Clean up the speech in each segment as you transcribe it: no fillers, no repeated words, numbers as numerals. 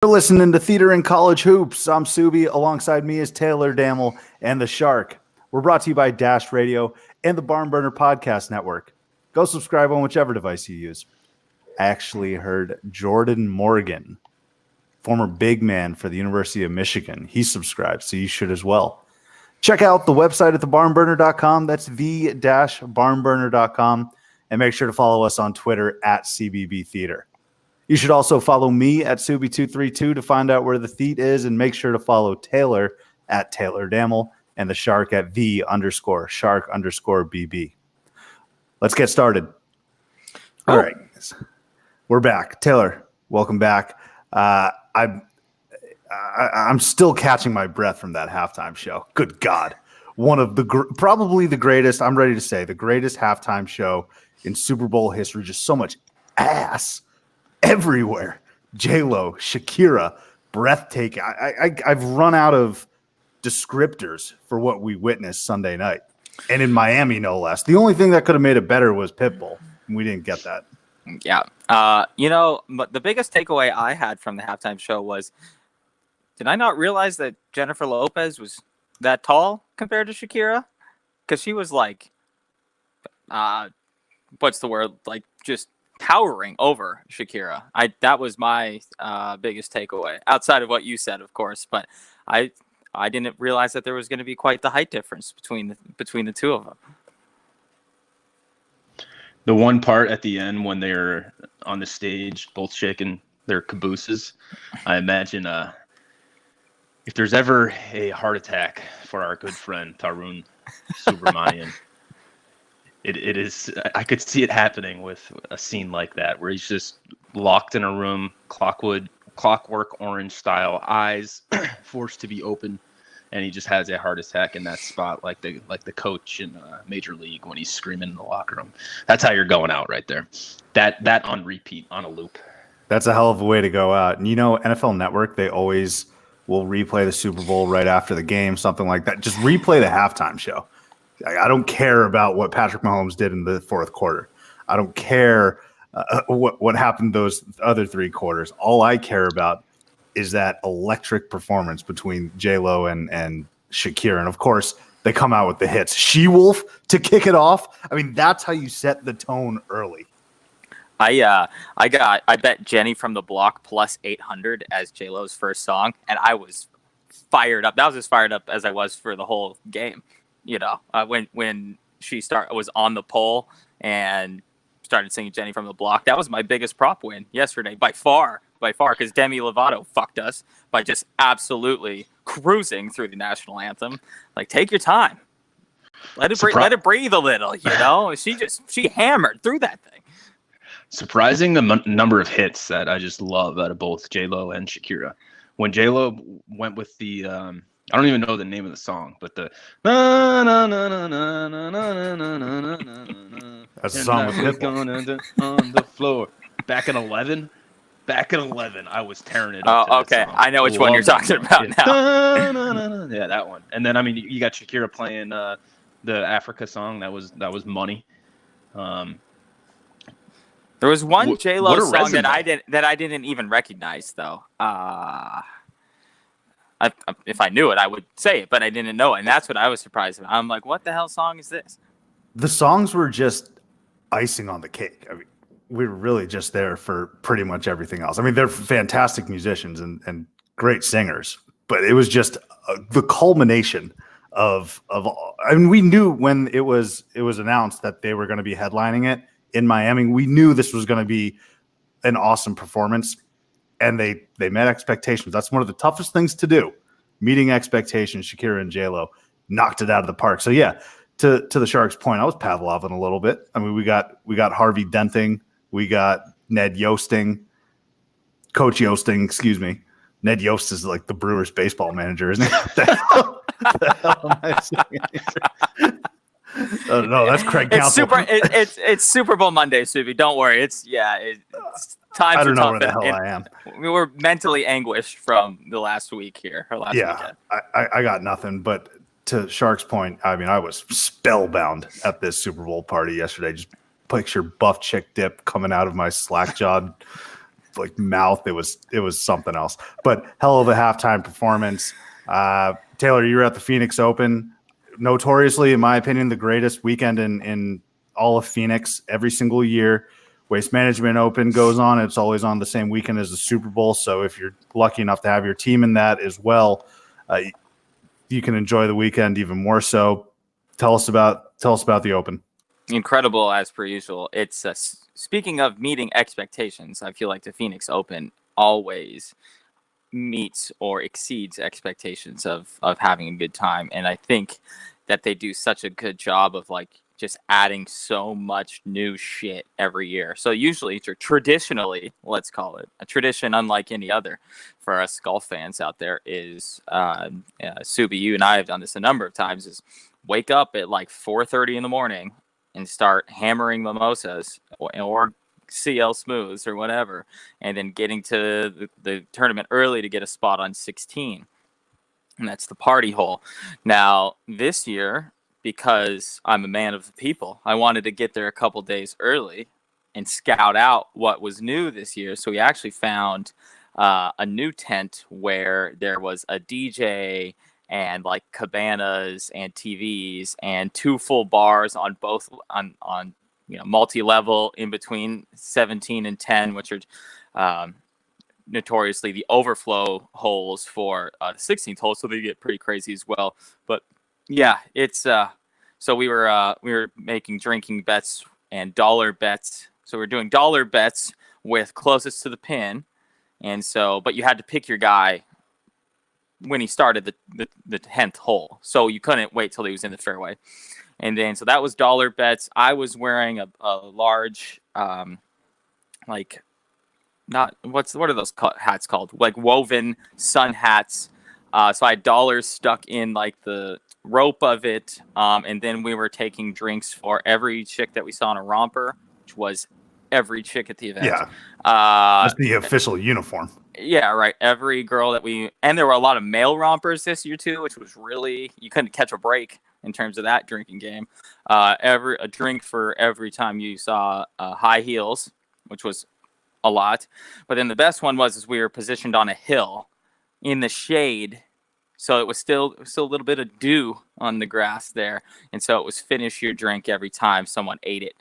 listening to Theater in College Hoops. I'm Subi. Alongside me is Taylor Dammel and the Shark. We're brought to you by Dash Radio and the Barn Burner Podcast Network. Go subscribe on whichever device you use. I actually heard Jordan Morgan, former big man for the University of Michigan. He subscribed, so you should as well. Check out the website at thebarnburner.com. That's the-barnburner.com. And make sure to follow us on Twitter at CBB Theater. You should also follow me at Subi232 to find out where the Theat is, and make sure to follow Taylor at Taylor Dammel and the Shark at _Shark_BB. Let's get started. All right. We're back. Taylor, welcome back. I'm still catching my breath from that halftime show. Good God. One of the probably the greatest, I'm ready to say, the greatest halftime show in Super Bowl history. Just so much ass everywhere. J-Lo, Shakira, breathtaking. I've run out of descriptors for what we witnessed Sunday night. And in Miami, no less. The only thing that could have made it better was Pitbull. We didn't get that. Yeah. But the biggest takeaway I had from the halftime show was, did I not realize that Jennifer Lopez was that tall compared to Shakira? Because she was like, what's the word? Like just towering over Shakira. That was my biggest takeaway, outside of what you said, of course. But I didn't realize that there was going to be quite the height difference between the two of them. The one part at the end when they're on the stage, both shaking their cabooses, I imagine if there's ever a heart attack for our good friend Tarun Subramanian, it is. I could see it happening with a scene like that, where he's just locked in a room, clockwork orange style, eyes forced to be open, and he just has a heart attack in that spot, like the coach in Major League when he's screaming in the locker room. That's how you're going out right there. That on repeat, on a loop. That's a hell of a way to go out. And NFL Network, they always will replay the Super Bowl right after the game, something like that. Just replay the halftime show. I don't care about what Patrick Mahomes did in the fourth quarter. I don't care what happened those other three quarters. All I care about is that electric performance between J-Lo and Shakira. And, of course, they come out with the hits. She-Wolf to kick it off. I mean, that's how you set the tone early. I bet Jenny from the Block plus 800 as J-Lo's first song, and I was fired up. That was as fired up as I was for the whole game. When she was on the pole and started singing Jenny from the Block, that was my biggest prop win yesterday by far, because Demi Lovato fucked us by just absolutely cruising through the national anthem. Like, take your time, let it breathe a little. She hammered through that thing. Surprising the number of hits that I just love out of both J-Lo and Shakira. When J-Lo went with the I don't even know the name of the song, but the na na na na na na na na na na. That's a song with Pitbull on the floor. Back in 11, I was tearing it up. Oh, okay. I know which one you're talking about now. Yeah, that one. And then you got Shakira playing the Africa song. That was Money. There was one J-Lo song that I didn't even recognize though. If I knew it, I would say it, but I didn't know it, and that's what I was surprised about. I'm like, what the hell song is this? The songs were just icing on the cake. I mean, we were really just there for pretty much everything else. I mean, they're fantastic musicians and great singers, but it was just the culmination of. I mean, we knew when it was announced that they were going to be headlining it in Miami. We knew this was going to be an awesome performance. And they met expectations. That's one of the toughest things to do. Meeting expectations. Shakira and J-Lo knocked it out of the park. So yeah, to the Sharks' point, I was Pavloving a little bit. I mean, we got Harvey Denting, we got Ned Yoasting, Coach Yoasting, excuse me. Ned Yost is like the Brewers baseball manager, isn't he? The hell am I saying? Oh, no, that's Craig Counsell. It's Super Bowl Monday, Subi. Don't worry. It's times I don't are know tough, where the hell I am. We were mentally anguished from the last week here, or last weekend. I got nothing. But to Shark's point, I mean, I was spellbound at this Super Bowl party yesterday. Just picture buff chick dip coming out of my slack-jawed like mouth. It was something else. But hell of a halftime performance. Taylor, you were at the Phoenix Open. Notoriously, in my opinion, the greatest weekend in all of Phoenix every single year. Waste Management Open goes on. It's always on the same weekend as the Super Bowl. So if you're lucky enough to have your team in that as well, you can enjoy the weekend even more so. Tell us about the Open. Incredible as per usual. It's speaking of meeting expectations, I feel like the Phoenix Open always meets or exceeds expectations of having a good time. And I think that they do such a good job of like just adding so much new shit every year. So usually, traditionally, let's call it a tradition unlike any other for us golf fans out there is, Subi, you and I have done this a number of times, is wake up at like 4:30 in the morning and start hammering mimosas or CL Smooths or whatever, and then getting to the tournament early to get a spot on 16. And that's the party hole. Now, this year, because I'm a man of the people, I wanted to get there a couple days early and scout out what was new this year. So we actually found a new tent where there was a DJ and like cabanas and TVs and 2 full bars on both on multi-level in between 17 and 10, which are notoriously the overflow holes for the 16th hole, so they get pretty crazy as well. But yeah, it's so we were making drinking bets and dollar bets. So we're doing dollar bets with closest to the pin, and so but you had to pick your guy when he started the 10th hole, so you couldn't wait till he was in the fairway. And then so that was dollar bets. I was wearing a large like not what are those hats called, like woven sun hats. So I had dollars stuck in like the rope of it, and then we were taking drinks for every chick that we saw in a romper, which was every chick at the event. Yeah, that's the official uniform. Yeah, right. Every girl and there were a lot of male rompers this year too, which was really, you couldn't catch a break in terms of that drinking game. A drink for every time you saw high heels, which was a lot. But then the best one was we were positioned on a hill in the shade, so it was still a little bit of dew on the grass there, and so it was finish your drink every time someone ate it.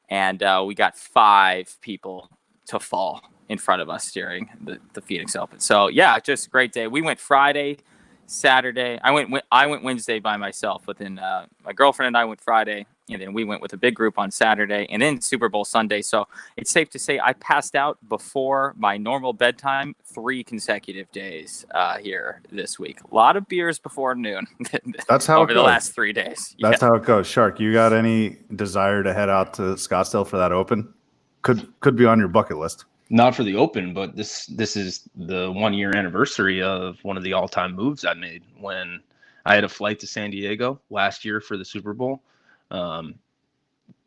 And we got 5 people to fall in front of us during the Phoenix Open. So yeah, just a great day. We went Friday, Saturday. I went Wednesday by myself. Within my girlfriend and I went Friday, and then we went with a big group on Saturday, and then Super Bowl Sunday. So it's safe to say I passed out before my normal bedtime 3 consecutive days here this week. A lot of beers before noon. That's how over the last 3 days. That's how it goes. Shark, you got any desire to head out to Scottsdale for that Open? Could be on your bucket list. Not for the Open, but this is the 1-year anniversary of one of the all-time moves I made when I had a flight to San Diego last year for the Super Bowl.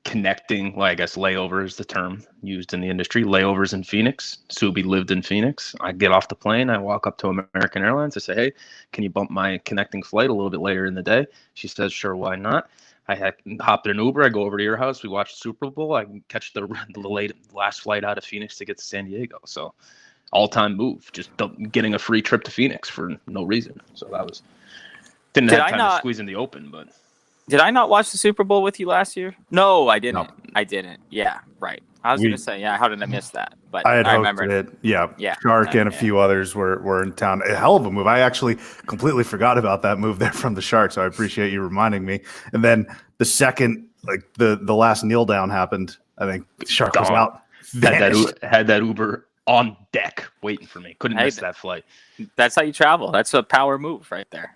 Connecting, well, I guess layover is the term used in the industry. Layovers in Phoenix. Subi lived in Phoenix. I get off the plane. I walk up to American Airlines. I say, hey, can you bump my connecting flight a little bit later in the day? She says, sure, why not? I hopped in an Uber. I go over to your house. We watch the Super Bowl. I can catch the last flight out of Phoenix to get to San Diego. So all-time move, just getting a free trip to Phoenix for no reason. So that was didn't have time to squeeze in the Open, but. Did I not watch the Super Bowl with you last year? No, I didn't. No. I didn't. Yeah, right. I was going to say, how did I miss that? But I remember it. Yeah. Shark and a few others were in town. A hell of a move. I actually completely forgot about that move there from the Shark, so I appreciate you reminding me. And then the second, like the last kneel down happened, I think Shark was out. Had that Uber on deck waiting for me. Couldn't miss that flight. That's how you travel. That's a power move right there.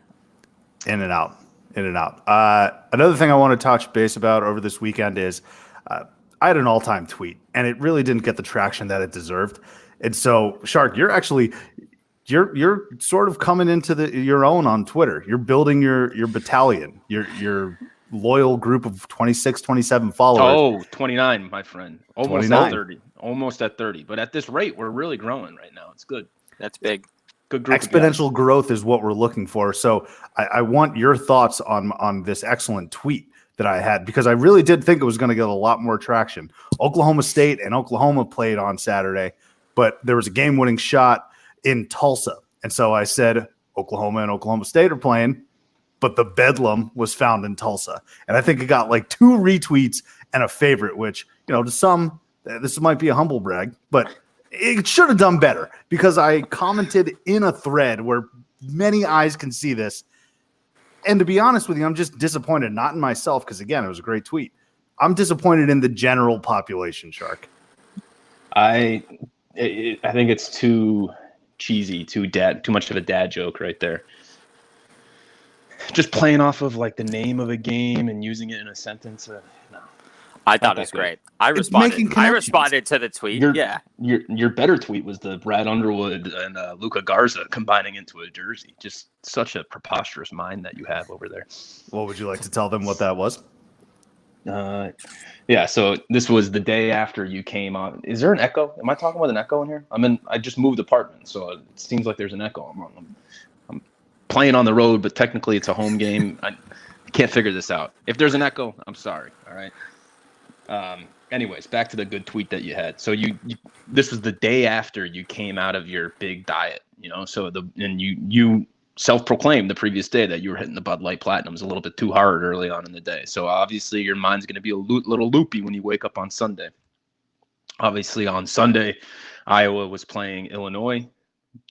In and out. Another thing I want to touch base about over this weekend is I had an all-time tweet, and it really didn't get the traction that it deserved. And so, Shark, you're sort of coming into your own on Twitter. You're building your battalion, your loyal group of 26, 27 followers. Oh, 29, my friend. Almost 29. At 30. Almost at 30. But at this rate, we're really growing right now. It's good. That's big. Exponential growth is what we're looking for. So I want your thoughts on this excellent tweet that I had, because I really did think it was going to get a lot more traction. Oklahoma State and Oklahoma played on Saturday. but there was a game-winning shot in Tulsa. And so I said, Oklahoma and Oklahoma State are playing, but the Bedlam was found in Tulsa. And I think it got like 2 retweets and a favorite, which, to some, this might be a humble brag, but it should have done better because I commented in a thread where many eyes can see this. And to be honest with you, I'm just disappointed, not in myself, because again, it was a great tweet. I'm disappointed in the general population, Shark. I think it's too cheesy, too much of a dad joke right there. Just playing off of like the name of a game and using it in a sentence. No. I thought it was great. I responded to the tweet. Your better tweet was the Brad Underwood and Luka Garza combining into a jersey. Just such a preposterous mind that you have over there. What would you like to tell them what that was? Yeah. So this was the day after you came on. Is there an echo? Am I talking with an echo in here? I just moved apartment, so it seems like there's an echo. I'm playing on the road, but technically it's a home game. I can't figure this out. If there's an echo, I'm sorry. All right. Anyways, back to the good tweet that you had. So you this was the day after you came out of your big diet, so you self-proclaimed the previous day that you were hitting the Bud Light Platinums a little bit too hard early on in the day. So obviously your mind's going to be a little loopy when you wake up on Sunday. Obviously on Sunday, Iowa was playing Illinois,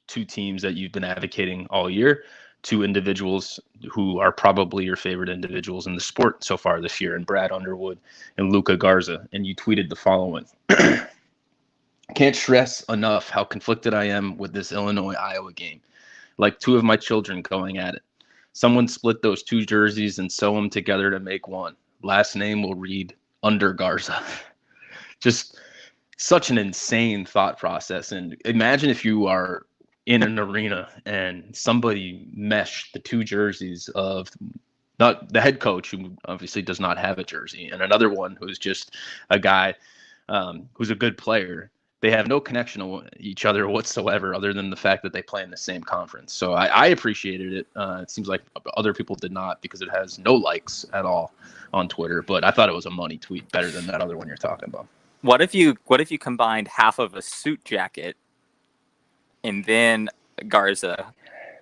2 teams that you've been advocating all year. 2 individuals who are probably your favorite individuals in the sport so far this year, and Brad Underwood and Luka Garza. And you tweeted the following. Can't stress enough how conflicted I am with this Illinois-Iowa game. Like 2 of my children going at it. Someone split those 2 jerseys and sew them together to make one. Last name will read Under Garza. Just such an insane thought process. And imagine if you are in an arena and somebody meshed the 2 jerseys of not the head coach, who obviously does not have a jersey, and another one who's just a guy who's a good player. They have no connection to each other whatsoever, other than the fact that they play in the same conference. So I appreciated it. It seems like other people did not, because it has no likes at all on Twitter. But I thought it was a money tweet, better than that other one you're talking about. What if you combined half of a suit jacket and then Garza,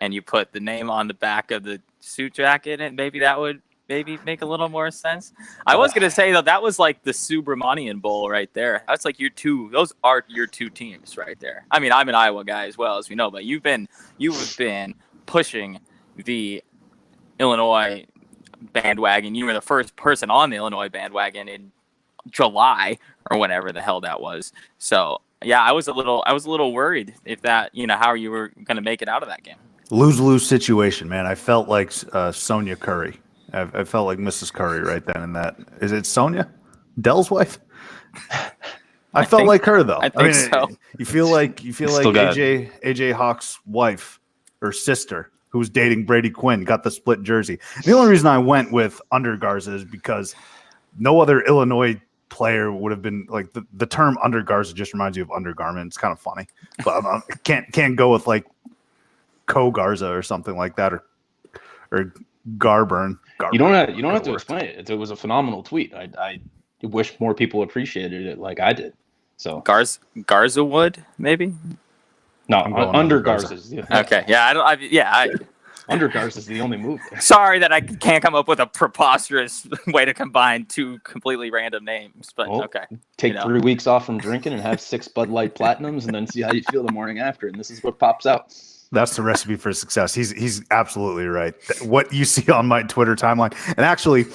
and you put the name on the back of the suit jacket, and maybe that would make a little more sense? I was going to say, though, that was like the Subramanian Bowl right there. That's like those are your 2 teams right there. I mean, I'm an Iowa guy as well, as we know, but you've been pushing the Illinois bandwagon. You were the first person on the Illinois bandwagon in July or whenever the hell that was. So yeah, I was a little worried if that, how you were going to make it out of that game. Lose-lose situation, man. I felt like Sonia Curry. I felt like Mrs. Curry right then and that. Is it Sonia? Dell's wife? I felt like her, though. I think so. You feel like AJ Hawk's wife or sister, who was dating Brady Quinn, got the split jersey. The only reason I went with Under Garza is because no other Illinois player would have been like the term Under Garza just reminds you of undergarment. It's kind of funny, but can't go with like Co-Garza or something like that, or Garburn. You don't have to explain it. It was a phenomenal tweet. I wish more people appreciated it like I did. So Garza Wood, maybe. No, Under Garza's. Okay, yeah, Under Garza is the only move there. Sorry that I can't come up with a preposterous way to combine 2 completely random names, but okay. Take 3 weeks off from drinking and have 6 Bud Light Platinums, and then see how you feel the morning after. And this is what pops out. That's the recipe for success. He's absolutely right. What you see on my Twitter timeline, and actually,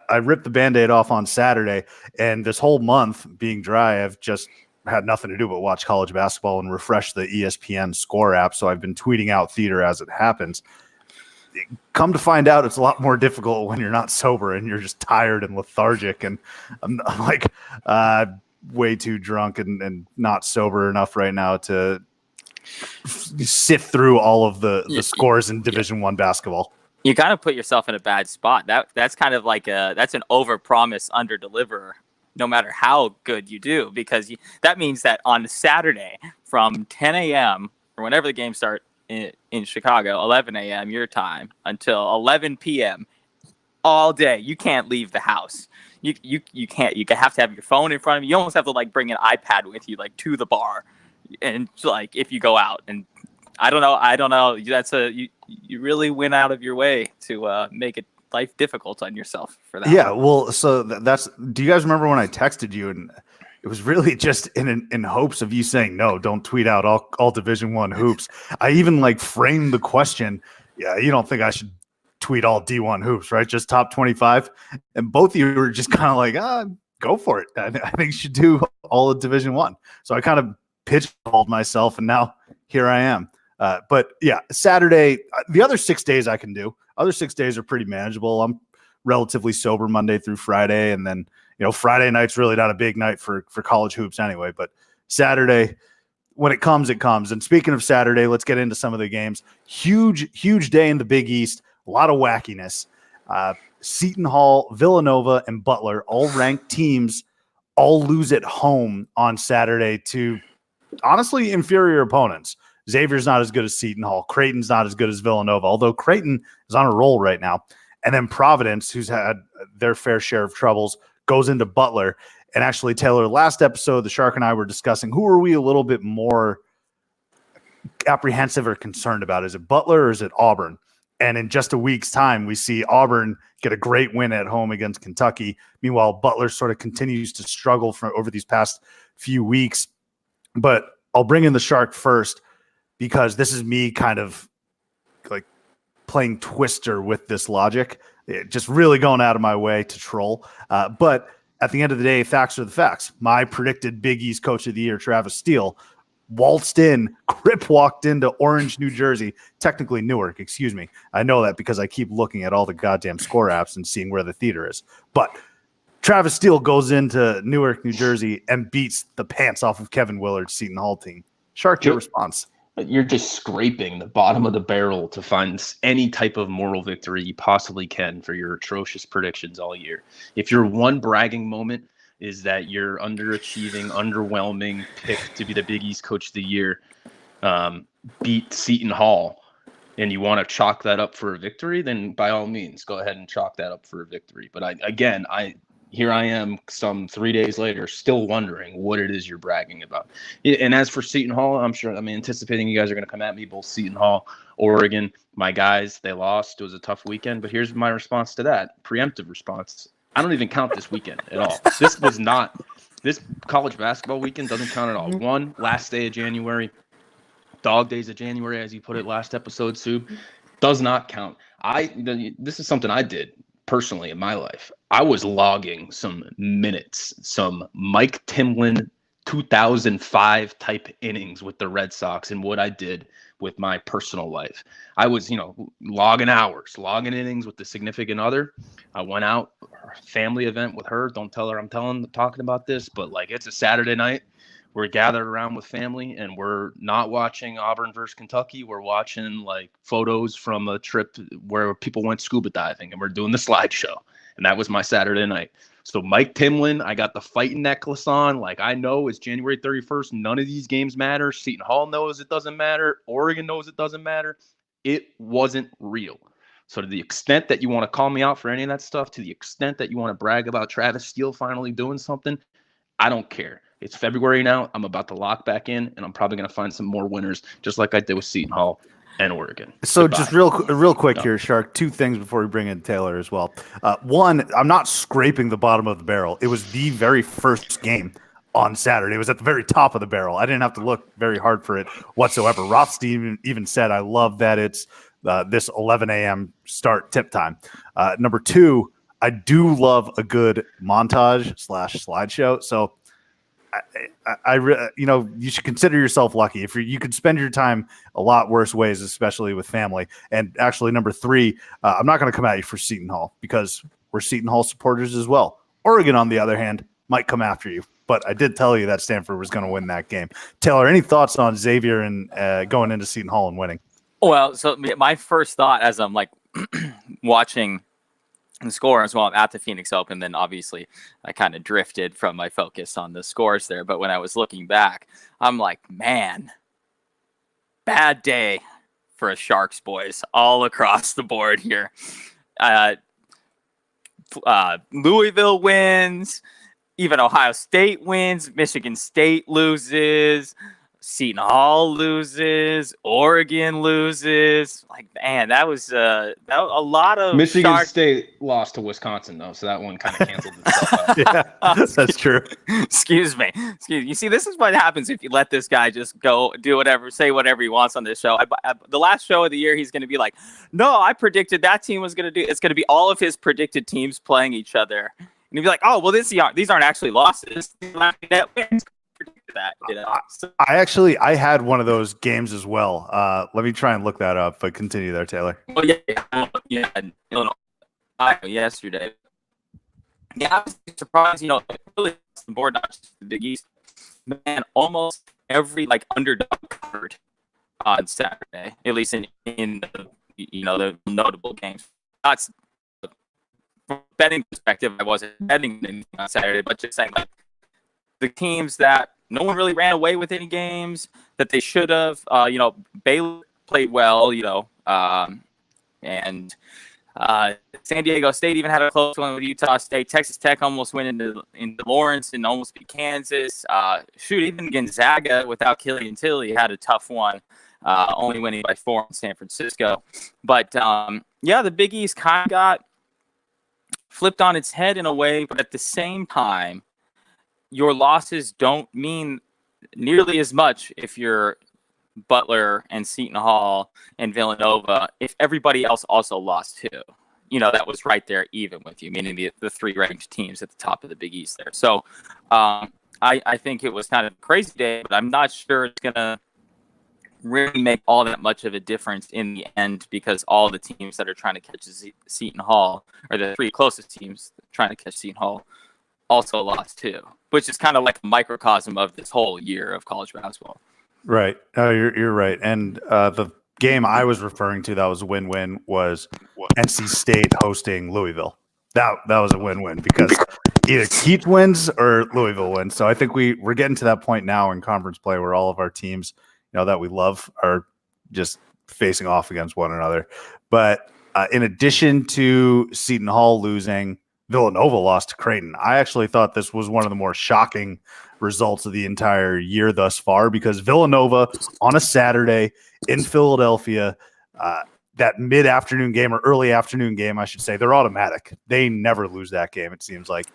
I ripped the Band-Aid off on Saturday, and this whole month being dry, I've just had nothing to do but watch college basketball and refresh the ESPN Score app. So I've been tweeting out theater as it happens. Come to find out, it's a lot more difficult when you're not sober and you're just tired and lethargic. And I'm like way too drunk and not sober enough right now to sift through all of the scores in Division I basketball. You kind of put yourself in a bad spot. That's kind of like that's an overpromise, underdeliver, no matter how good you do, because that means that on Saturday from 10 a.m. or whenever the games start in Chicago, 11 a.m. your time, until 11 p.m. all day, you can't leave the house. You can't. You have to have your phone in front of you. You almost have to like bring an iPad with you, like to the bar, and like if you go out and I don't know. That's you really went out of your way to make it life difficult on yourself for that. Yeah, well, so that's. Do you guys remember when I texted you and it was really just in hopes of you saying no, don't tweet out all Division I hoops. I even like framed the question. Yeah, you don't think I should tweet all D1 hoops, right? Just top 25, and both of you were just kind of like, go for it. I think you should do all of Division I. So I kind of pitchballed myself, and now here I am. But yeah, Saturday, the other 6 days I can do. Other 6 days are pretty manageable. I'm relatively sober Monday through Friday, and then Friday night's really not a big night for college hoops anyway. But Saturday, when it comes, it comes. And speaking of Saturday, let's get into some of the games. Huge day in the Big East. A lot of wackiness. Seton Hall, Villanova, and Butler, all ranked teams, all lose at home on Saturday to honestly inferior opponents. Xavier's not as good as Seton Hall. Creighton's not as good as Villanova, although Creighton is on a roll right now. And then Providence, who's had their fair share of troubles, goes into Butler. And actually, Taylor, last episode, the Shark and I were discussing who are we a little bit more apprehensive or concerned about? Is it Butler or is it Auburn? And in just a week's time, we see Auburn get a great win at home against Kentucky. Meanwhile, Butler sort of continues to struggle over these past few weeks. But I'll bring in the Shark first because this is me kind of like playing Twister with this logic, just really going out of my way to troll. But at the end of the day, facts are the facts. My predicted Big East Coach of the Year, Travis Steele, grip walked into Orange, New Jersey, technically Newark, excuse me. I know that because I keep looking at all the goddamn score apps and seeing where the theater is. But Travis Steele goes into Newark, New Jersey and beats the pants off of Kevin Willard's Seton Hall team. Shark, your response? You're just scraping the bottom of the barrel to find any type of moral victory you possibly can for your atrocious predictions all year. If your one bragging moment is that your underachieving, underwhelming pick to be the Big East Coach of the Year beat Seton Hall, and you want to chalk that up for a victory, then by all means, go ahead and chalk that up for a victory. But here I am some 3 days later still wondering what it is you're bragging about. And as for Seton Hall, I'm anticipating you guys are going to come at me, both Seton Hall, Oregon, my guys, they lost. It was a tough weekend. But here's my response to that, preemptive response. I don't even count this weekend at all. This college basketball weekend doesn't count at all. One, last day of January, dog days of January, as you put it last episode, Sue, does not count. This is something I did personally in my life. I was logging some minutes, some Mike Timlin 2005 type innings with the Red Sox and what I did with my personal life. I was, logging hours, logging innings with the significant other. I went out, family event with her. Don't tell her I'm talking about this, but it's a Saturday night. We're gathered around with family and we're not watching Auburn versus Kentucky. We're watching photos from a trip where people went scuba diving and we're doing the slideshow. And that was my Saturday night. So Mike Timlin, I got the fighting necklace on. I know it's January 31st. None of these games matter. Seton Hall knows it doesn't matter. Oregon knows it doesn't matter. It wasn't real. So to the extent that you want to call me out for any of that stuff, to the extent that you want to brag about Travis Steele finally doing something, I don't care. It's February now. I'm about to lock back in, and I'm probably going to find some more winners, just like I did with Seton Hall and Oregon. So Goodbye. Just real quick here, Shark, two things before we bring in Taylor as well. One, I'm not scraping the bottom of the barrel. It was the very first game on Saturday. It was at the very top of the barrel. I didn't have to look very hard for it whatsoever. Rothstein even said, I love that it's this 11 a.m. start tip time. Number two, I do love a good montage / slideshow. So you should consider yourself lucky if you could spend your time a lot worse ways, especially with family. And actually, number three, I'm not going to come at you for Seton Hall because we're Seton Hall supporters as well. Oregon, on the other hand, might come after you. But I did tell you that Stanford was going to win that game. Taylor, any thoughts on Xavier and going into Seton Hall and winning? Well, so my first thought as I'm watching the score as well, I'm at the Phoenix Open, then obviously I kind of drifted from my focus on the scores there. But when I was looking back, I'm like, man, bad day for a Sharks boys all across the board here. Louisville wins, even Ohio State wins, Michigan State loses, Seton Hall loses, Oregon loses. Like, man, that was a lot of Michigan shark. State lost to Wisconsin though, so that one kind of canceled itself out. Yeah, that's true. Excuse me. You see, this is what happens if you let this guy just go do whatever, say whatever he wants on this show. The last show of the year, he's going to be like, "No, I predicted that team was going to do." It's going to be all of his predicted teams playing each other, and he'd be like, "Oh, well, these aren't actually losses. That wins." That, you know? So, I had one of those games as well. Let me try and look that up, but continue there, Taylor. well, yeah, Illinois yesterday. Yeah, I was surprised. Really the board, not just the Big East. Man, almost every underdog covered on Saturday, at least in the the notable games. That's from a betting perspective. I wasn't betting anything on Saturday, but just saying the teams that no one really ran away with any games that they should have. Baylor played well, and San Diego State even had a close one with Utah State. Texas Tech almost went into Lawrence and almost beat Kansas. Even Gonzaga without Killian Tilly had a tough one, only winning by 4 in San Francisco. But, the Big East kind of got flipped on its head in a way, but at the same time, your losses don't mean nearly as much if you're Butler and Seton Hall and Villanova if everybody else also lost too. That was right there even with you, meaning the 3 ranked teams at the top of the Big East there. So I think it was kind of a crazy day, but I'm not sure it's going to really make all that much of a difference in the end because all the teams that are trying to catch Seton Hall, or the 3 closest teams trying to catch Seton Hall, also lost too, which is kind of like a microcosm of this whole year of college basketball. Right. You're right. And the game I was referring to that was a win-win was NC State hosting Louisville. That was a win-win because either Keith wins or Louisville wins. So I think we're getting to that point now in conference play where all of our teams, that we love are just facing off against one another. But in addition to Seton Hall losing, Villanova lost to Creighton. I actually thought this was one of the more shocking results of the entire year thus far because Villanova on a Saturday in Philadelphia, that mid-afternoon game or early afternoon game, I should say, they're automatic. They never lose that game, it seems like.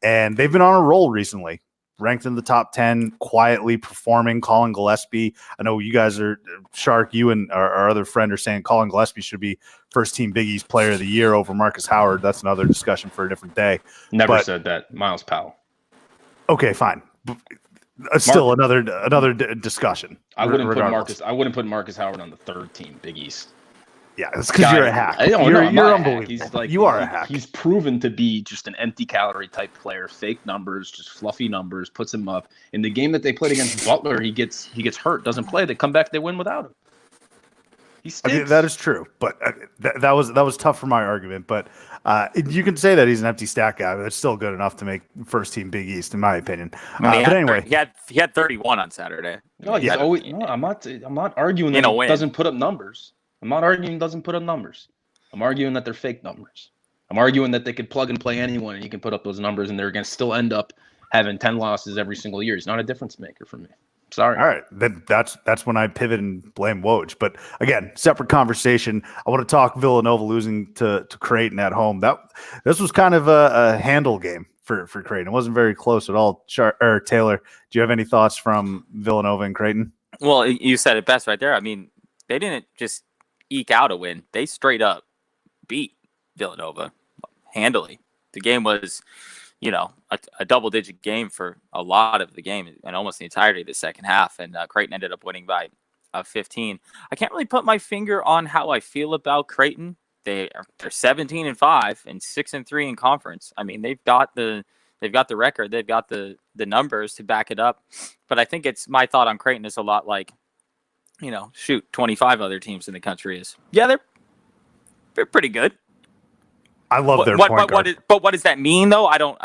And they've been on a roll recently, ranked in the top 10, quietly performing. Colin Gillespie, I know you guys are, Shark, you and our other friend are saying Colin Gillespie should be first-team Big East Player of the Year over Marcus Howard. That's another discussion for a different day. Never said that. Miles Powell. Okay, fine. Still another discussion. I wouldn't put Marcus Howard on the 3rd team Big East. Yeah, it's because you're a hack. You're unbelievable. He's you are a hack. He's proven to be just an empty calorie type player, fake numbers, just fluffy numbers, puts him up. In the game that they played against Butler, he gets hurt, doesn't play. They come back, they win without him. He stinks. I mean, that is true, but that was tough for my argument. But you can say that he's an empty stat guy, but it's still good enough to make first team Big East, in my opinion. But anyway, he had 31 on Saturday. No, I'm not arguing that he doesn't put up numbers. I'm not arguing he doesn't put up numbers. I'm arguing that they're fake numbers. I'm arguing that they could plug and play anyone and you can put up those numbers and they're going to still end up having 10 losses every single year. He's not a difference maker for me. Sorry. All right. Then that's when I pivot and blame Woj. But again, separate conversation. I want to talk Villanova losing to Creighton at home. This was kind of a handle game for Creighton. It wasn't very close at all. Taylor, do you have any thoughts from Villanova and Creighton? Well, you said it best right there. I mean, they didn't just eke out a win. They straight up beat Villanova handily. The game was, a double-digit game for a lot of the game and almost the entirety of the second half. And Creighton ended up winning by 15. I can't really put my finger on how I feel about Creighton. They're 17-5 and 6-3 in conference. I mean, they've got the record, they've got the numbers to back it up. But I think my thought on Creighton is a lot like, 25 other teams in the country is. Yeah, they're pretty good. I love their point guard. But what does that mean, though? I don't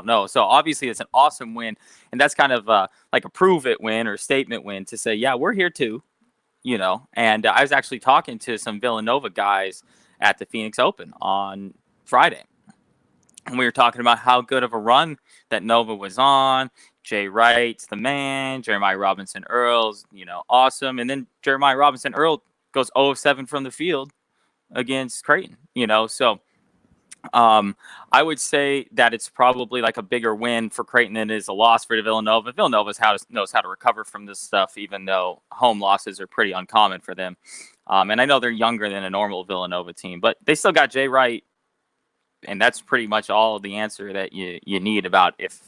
know. So obviously, it's an awesome win, and that's kind of like a prove it win or statement win to say, yeah, we're here too, And I was actually talking to some Villanova guys at the Phoenix Open on Friday, and we were talking about how good of a run that Nova was on. Jay Wright's the man. Jeremiah Robinson Earl's, awesome. And then Jeremiah Robinson Earl goes 0 of 7 from the field against Creighton, So I would say that it's probably like a bigger win for Creighton than it is a loss for Villanova. Villanova knows how to recover from this stuff, even though home losses are pretty uncommon for them. And I know they're younger than a normal Villanova team, but they still got Jay Wright. And that's pretty much all the answer that you need about if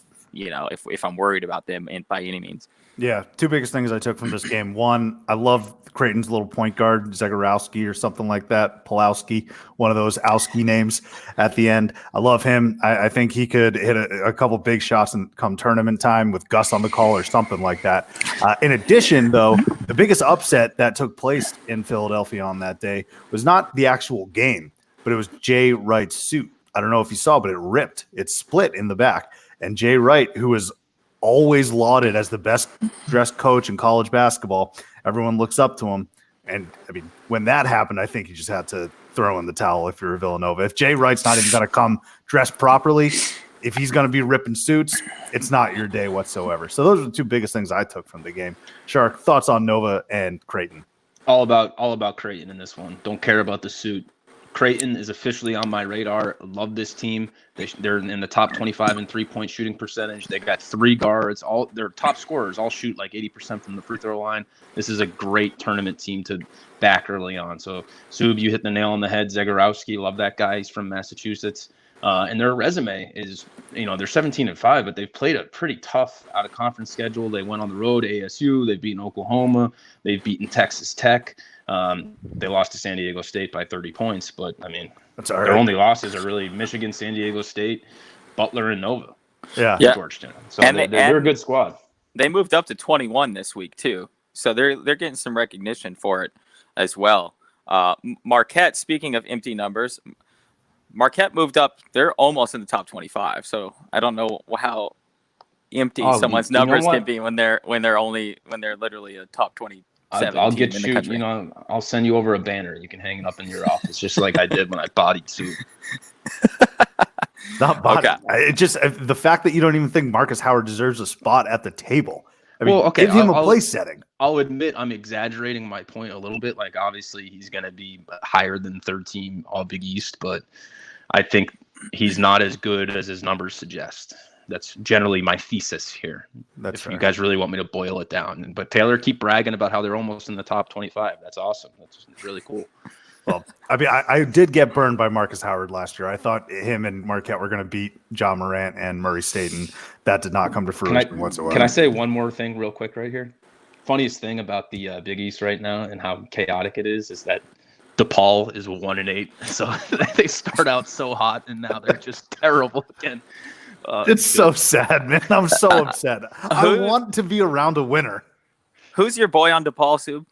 I'm worried about them by any means. Yeah, two biggest things I took from this game. One, I love Creighton's little point guard, Zegarowski or something like that, Pulowski, one of those Owski names at the end. I love him. I think he could hit a couple big shots and come tournament time with Gus on the call or something like that. In addition, though, the biggest upset that took place in Philadelphia on that day was not the actual game, but it was Jay Wright's suit. I don't know if you saw, but it ripped. It split in the back. And Jay Wright, who is always lauded as the best dressed coach in college basketball, everyone looks up to him. And I mean, when that happened, I think you just had to throw in the towel if you're a Villanova. If Jay Wright's not even going to come dressed properly, if he's going to be ripping suits, it's not your day whatsoever. So those are the two biggest things I took from the game. Shark, thoughts on Nova and Creighton? All about Creighton in this one. Don't care about the suit. Creighton is officially on my radar. Love this team. They're in the top 25 in three-point shooting percentage. They got 3 guards. All their top scorers all shoot like 80% from the free throw line. This is a great tournament team to back early on. So, Sub, you hit the nail on the head. Zegarowski, love that guy. He's from Massachusetts. And their resume is, they're 17-5, but they've played a pretty tough out-of-conference schedule. They went on the road to ASU. They've beaten Oklahoma. They've beaten Texas Tech. They lost to San Diego State by 30 points, but I mean, their only losses are really Michigan, San Diego State, Butler, and Nova. Yeah. Georgetown. So they're a good squad. They moved up to 21 this week too, so they're getting some recognition for it as well. Marquette, speaking of empty numbers, Marquette moved up. They're almost in the top 25. So I don't know how empty someone's numbers can be when they're literally a top 20. I'll get you. I'll send you over a banner. You can hang it up in your office, just like I did when I bodied Sue. Not body. Okay. It just the fact that you don't even think Marcus Howard deserves a spot at the table. I mean, give him a place setting. I'll admit I'm exaggerating my point a little bit. Like, obviously, he's going to be higher than third team All Big East, but I think he's not as good as his numbers suggest. That's generally my thesis here. That's if you guys really want me to boil it down. But Taylor, keep bragging about how they're almost in the top 25. That's awesome. That's really cool. Well, I mean, I did get burned by Marcus Howard last year. I thought him and Marquette were going to beat John Morant and Murray State, and that did not come to fruition whatsoever. Can I say one more thing real quick right here? Funniest thing about the Big East right now and how chaotic it is that DePaul is 1-8. So they start out so hot, and now they're just terrible again. It's so sad, man. I'm so upset. I want to be around a winner. Who's your boy on DePaul, Sub?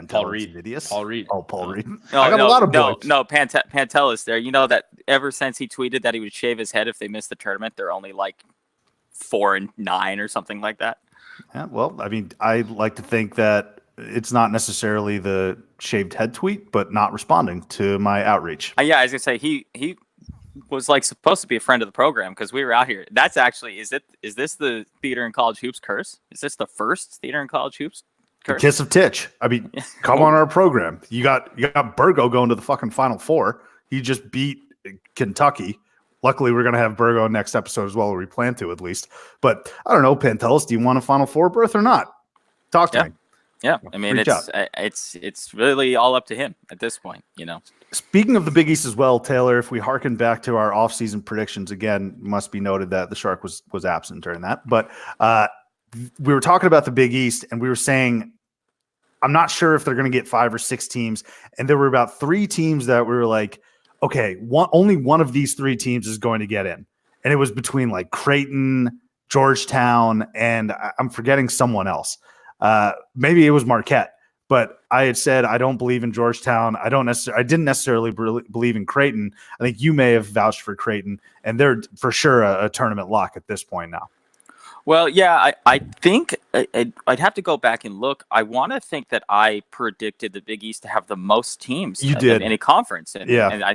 Paul Reed. Paul Reed. Oh, Paul Reed. No, I got a lot of boys. No, Pantelis there. You know that ever since he tweeted that he would shave his head if they missed the tournament, they're only like 4-9 or something like that. Yeah, well, I mean, I like to think that it's not necessarily the shaved head tweet, but not responding to my outreach. Yeah, I was gonna say he was like supposed to be a friend of the program because we were out here. That's actually is this the Theater in College Hoops curse? Is this the first Theater in College Hoops curse? The kiss of Titch. I mean, come on our program. You got Burgo going to the fucking Final Four. He just beat Kentucky. Luckily, we're going to have Burgo next episode as well, or we plan to at least. But I don't know, Pantelis, do you want a Final Four berth or not? Talk to me. Yeah, I mean, it's really all up to him at this point, you know. Speaking of the Big East as well, Taylor, if we harken back to our offseason predictions, again, must be noted that the Shark was absent during that. But we were talking about the Big East, and we were saying, I'm not sure if they're going to get 5 or 6 teams. And there were about 3 teams that we were like, okay, only one of these 3 teams is going to get in. And it was between like Creighton, Georgetown, and I'm forgetting someone else. Maybe it was Marquette, but I had said I don't believe in Georgetown. I didn't necessarily believe in Creighton. I think you may have vouched for Creighton, and they're for sure a tournament lock at this point now. Well, yeah, I think I'd have to go back and look. I want to think that I predicted the Big East to have the most teams You of did. any conference, Yeah.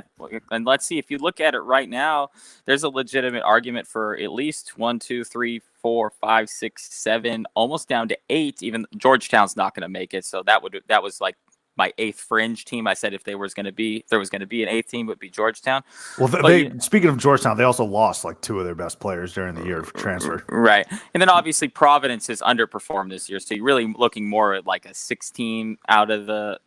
and let's see if you look at it right now. There's a legitimate argument for at least 1, 2, 3, 4, 5, 6, 7, almost down to 8. Even Georgetown's not going to make it, so that was like my 8th fringe team. I said if there was going to be an 8th team, it would be Georgetown. Well, But speaking of Georgetown, they also lost like 2 of their best players during the year for transfer. Right. And then obviously Providence has underperformed this year, so you're really looking more at like a 16 out of the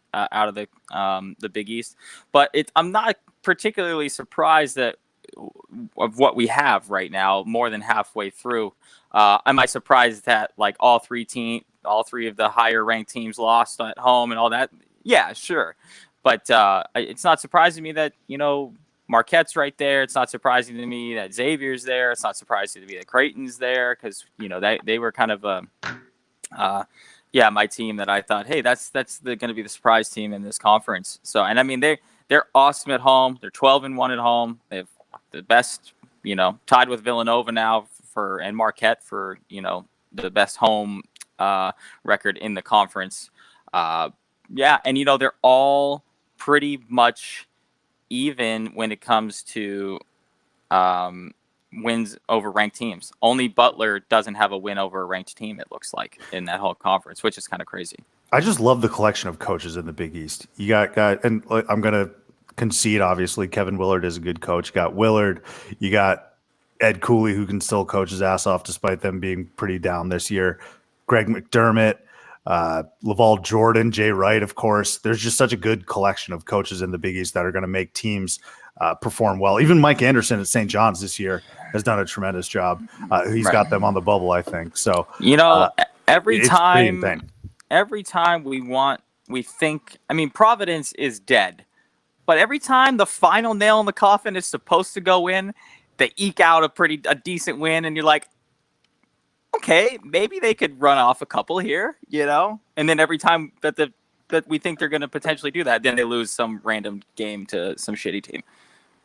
Big East. But I'm not particularly surprised of what we have right now, more than halfway through. Am I surprised that like all three of the higher ranked teams lost at home and all that? Yeah, sure. But it's not surprising me that, Marquette's right there. It's not surprising to me that Xavier's there. It's not surprising to me that Creighton's there because, they were kind of my team that I thought, hey, that's going to be the surprise team in this conference. So, and I mean, they're awesome at home. They're 12-1 at home. They have the best, tied with Villanova now and Marquette for, the best home record in the conference. And, they're all pretty much even when it comes to wins over ranked teams. Only Butler doesn't have a win over a ranked team, it looks like, in that whole conference, which is kind of crazy. I just love the collection of coaches in the Big East. You got and I'm going to concede, obviously, Kevin Willard is a good coach. You got Willard. You got Ed Cooley, who can still coach his ass off despite them being pretty down this year. Greg McDermott, Laval Jordan, Jay Wright, of course. There's just such a good collection of coaches in the Big East that are going to make teams perform well. Even Mike Anderson at St. John's this year has done a tremendous job. He's got them on the bubble, I think. So every time we think, I mean, Providence is dead, but every time the final nail in the coffin is supposed to go in, they eke out a decent win, and you're like, okay, maybe they could run off a couple here, And then every time that we think they're going to potentially do that, then they lose some random game to some shitty team.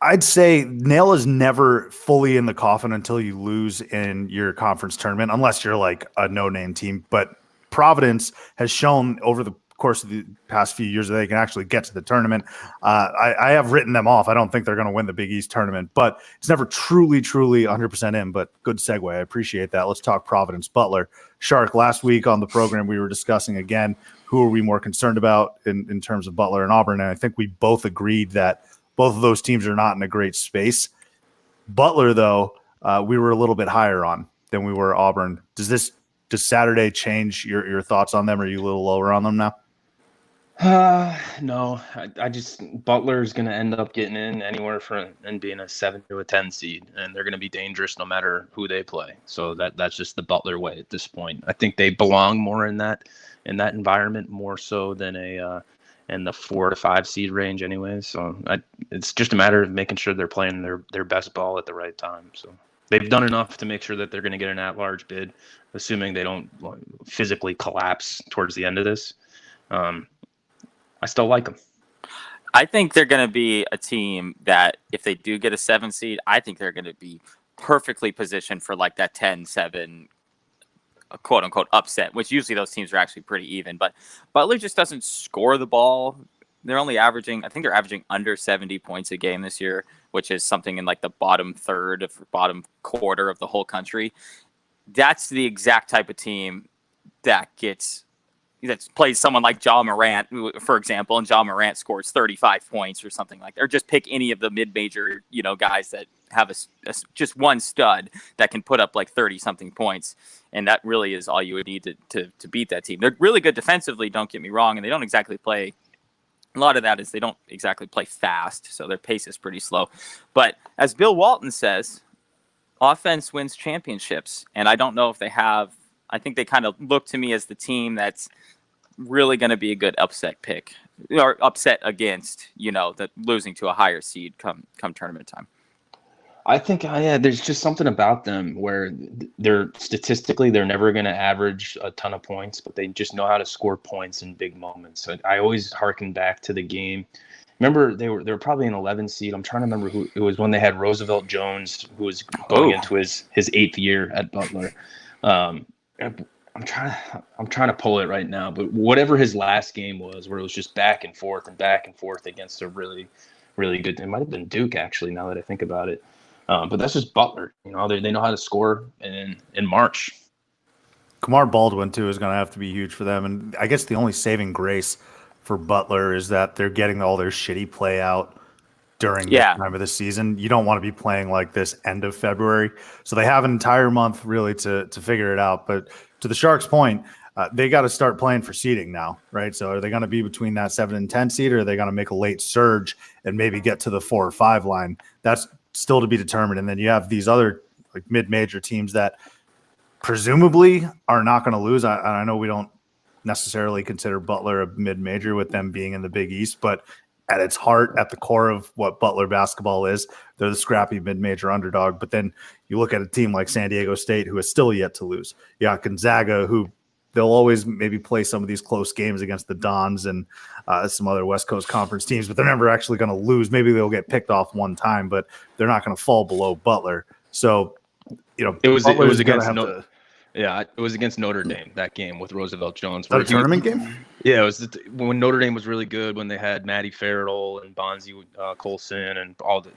I'd say nail is never fully in the coffin until you lose in your conference tournament, unless you're like a no-name team. But Providence has shown over the course of the past few years that they can actually get to the tournament. I have written them off. I don't think they're going to win the Big East tournament, but it's never truly 100% in. But good segue. I appreciate that. Let's talk Providence Butler. Shark, last week on the program, we were discussing again, who are we more concerned about in terms of Butler and Auburn? And I think we both agreed that both of those teams are not in a great space. Butler, though, we were a little bit higher on than we were Auburn. Does Saturday change your thoughts on them? Are you a little lower on them now? No, I just Butler is going to end up getting in anywhere and being a 7 to a 10 seed, and they're going to be dangerous no matter who they play. So that's just the Butler way at this point. I think they belong more in that environment more so than in the 4 to 5 seed range, anyways. So it's just a matter of making sure they're playing their best ball at the right time. So they've done enough to make sure that they're going to get an at-large bid, assuming they don't physically collapse towards the end of this. I still like them. I think they're going to be a team that if they do get a 7 seed, I think they're going to be perfectly positioned for like that 10-7 quote unquote upset, which usually those teams are actually pretty even. But Butler just doesn't score the ball. They're only averaging under 70 points a game this year, which is something in like the bottom quarter of the whole country. That's the exact type of team that plays someone like Ja Morant, for example, and Ja Morant scores 35 points or something like that. Or just pick any of the mid-major, guys that have just one stud that can put up like 30-something points. And that really is all you would need to beat that team. They're really good defensively, don't get me wrong, and they don't exactly play – a lot of that is they don't exactly play fast, so their pace is pretty slow. But as Bill Walton says, offense wins championships, and I don't know if they have – I think they kind of look to me as the team that's – really going to be a good upset pick or upset against, the losing to a higher seed come tournament time. I think, there's just something about them where they're never going to average a ton of points, but they just know how to score points in big moments. So I always harken back to the game. Remember, they were probably an 11 seed. I'm trying to remember who it was when they had Roosevelt Jones, who was going into his 8th year at Butler. I'm trying to pull it right now, but whatever his last game was, where it was just back and forth against a really, really good. It might have been Duke, actually. Now that I think about it, but that's just Butler. They know how to score in March. Kamar Baldwin too is going to have to be huge for them, and I guess the only saving grace for Butler is that they're getting all their shitty play out during the time of the season. You don't want to be playing like this end of February, so they have an entire month really to figure it out. But to the Sharks' point, they got to start playing for seeding now, right? So are they going to be between that 7 and 10 seed, or are they going to make a late surge and maybe get to the 4 or 5 line? That's still to be determined. And then you have these other like mid-major teams that presumably are not going to lose. I know we don't necessarily consider Butler a mid-major with them being in the Big East, but at its heart, at the core of what Butler basketball is, they're the scrappy mid-major underdog. But then you look at a team like San Diego State, who is still yet to lose. You got Gonzaga, who they'll always maybe play some of these close games against the Dons and some other West Coast Conference teams, but they're never actually going to lose. Maybe they'll get picked off one time, but they're not going to fall below Butler. So, it was against it was against Notre Dame, that game with Roosevelt Jones. A tournament game? Yeah, it was when Notre Dame was really good, when they had Matty Farrell and Bonzi Colson and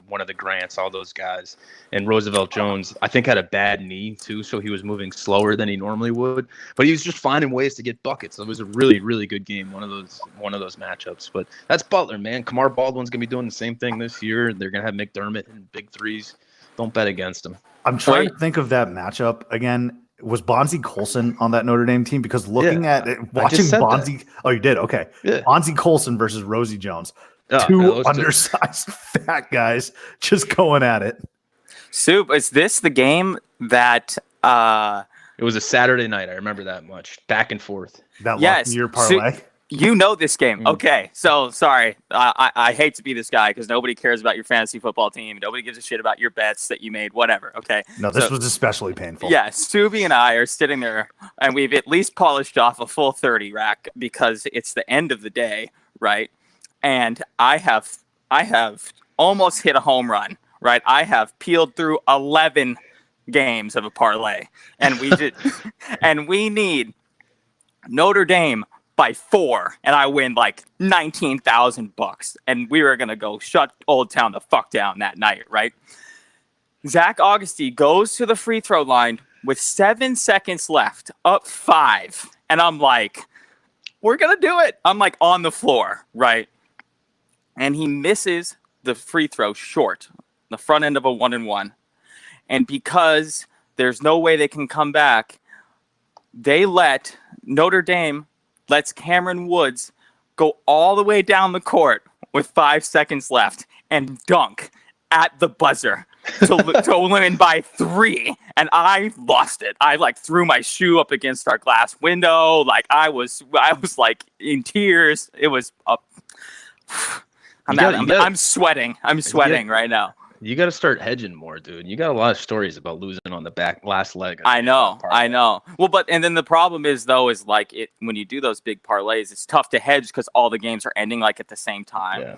one of the Grants, all those guys. And Roosevelt Jones, I think, had a bad knee too, so he was moving slower than he normally would. But he was just finding ways to get buckets. It was a really, really good game, one of those matchups. But that's Butler, man. Kamar Baldwin's gonna be doing the same thing this year. They're gonna have McDermott and big threes. Don't bet against him. I'm trying to think of that matchup again. Was Bonzi Colson on that Notre Dame team? Because looking at it, watching Bonzi, oh, you did? Okay. Yeah. Bonzi Colson versus Rosie Jones. Two undersized fat guys just going at it. Soup, is this the game that it was a Saturday night? I remember that much. Back and forth. That year parlay. You know this game. Okay. So sorry. I hate to be this guy because nobody cares about your fantasy football team. Nobody gives a shit about your bets that you made, whatever. Okay. No, this was especially painful. Yeah. Subi and I are sitting there and we've at least polished off a full 30 rack because it's the end of the day. Right. And I have almost hit a home run. Right. I have peeled through 11 games of a parlay and we need Notre Dame by 4, and I win like $19,000, and we were gonna go shut Old Town the fuck down that night, right? Zach Augusty goes to the free throw line with 7 seconds left, up 5, and I'm like, we're gonna do it. I'm like on the floor, right? And he misses the free throw short, the front end of a 1-and-1, and because there's no way they can come back, Notre Dame lets Cameron Woods go all the way down the court with 5 seconds left and dunk at the buzzer to win by 3. And I lost it. I threw my shoe up against our glass window. I was in tears. It was up. I'm sweating. I'm sweating right now. You got to start hedging more, dude. You got a lot of stories about losing on the last leg. I know. Well, and then the problem is when you do those big parlays, it's tough to hedge because all the games are ending at the same time. Yeah.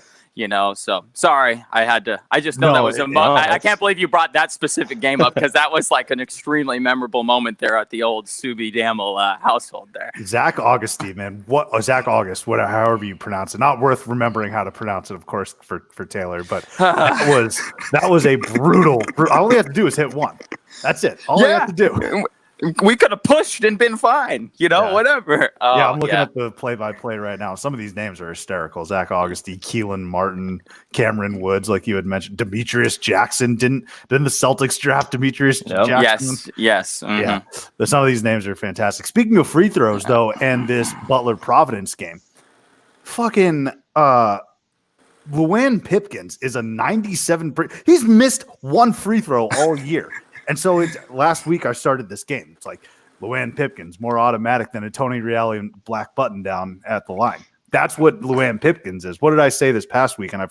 So sorry, I just know that was I can't believe you brought that specific game up because that was an extremely memorable moment there at the old Subi Damel household there. Zach Augusty, man. Zach August, however you pronounce it. Not worth remembering how to pronounce it, of course, for Taylor, but that was a brutal. All he had to do is hit 1. That's it. All I have to do. We could have pushed and been fine, whatever. I'm looking at the play-by-play right now. Some of these names are hysterical. Zach Augusty, Keelan Martin, Cameron Woods, like you had mentioned. Demetrius Jackson. Didn't the Celtics draft Demetrius Jackson? Yes. Mm-hmm. Yeah. Some of these names are fantastic. Speaking of free throws, though, and this Butler-Providence game, fucking Luann Pipkins is a 97. He's missed 1 free throw all year. And so last week I started this game. It's like Luann Pipkins, more automatic than a Tony Reale black button down at the line. That's what Luann Pipkins is. What did I say this past week? And I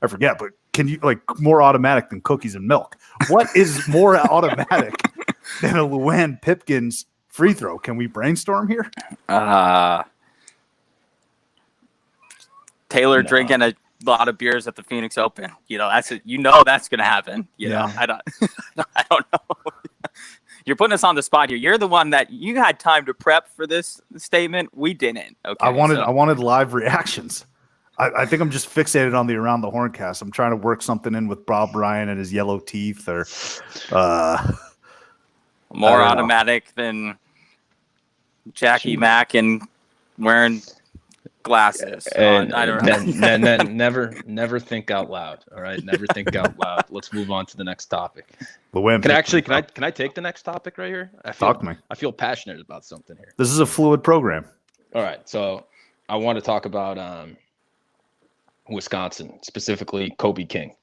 forget, but can you more automatic than cookies and milk? What is more automatic than a Luann Pipkins free throw? Can we brainstorm here? Taylor drinking a lot of beers at the Phoenix Open. That's going to happen. I don't know. you're putting us on the spot here. You're the one that you had time to prep for this statement. We didn't. Okay. I wanted live reactions. I think I'm just fixated on the Around the Horn cast. I'm trying to work something in with Bob Ryan and his yellow teeth, or more automatic than Jackie Mack and wearing glasses. And I don't know. never think out loud. All right, never think out loud. Let's move on to the next topic. Can Can I take the next topic right here? Talk to me. I feel passionate about something here. This is a fluid program. All right, so I want to talk about Wisconsin, specifically Kobe King.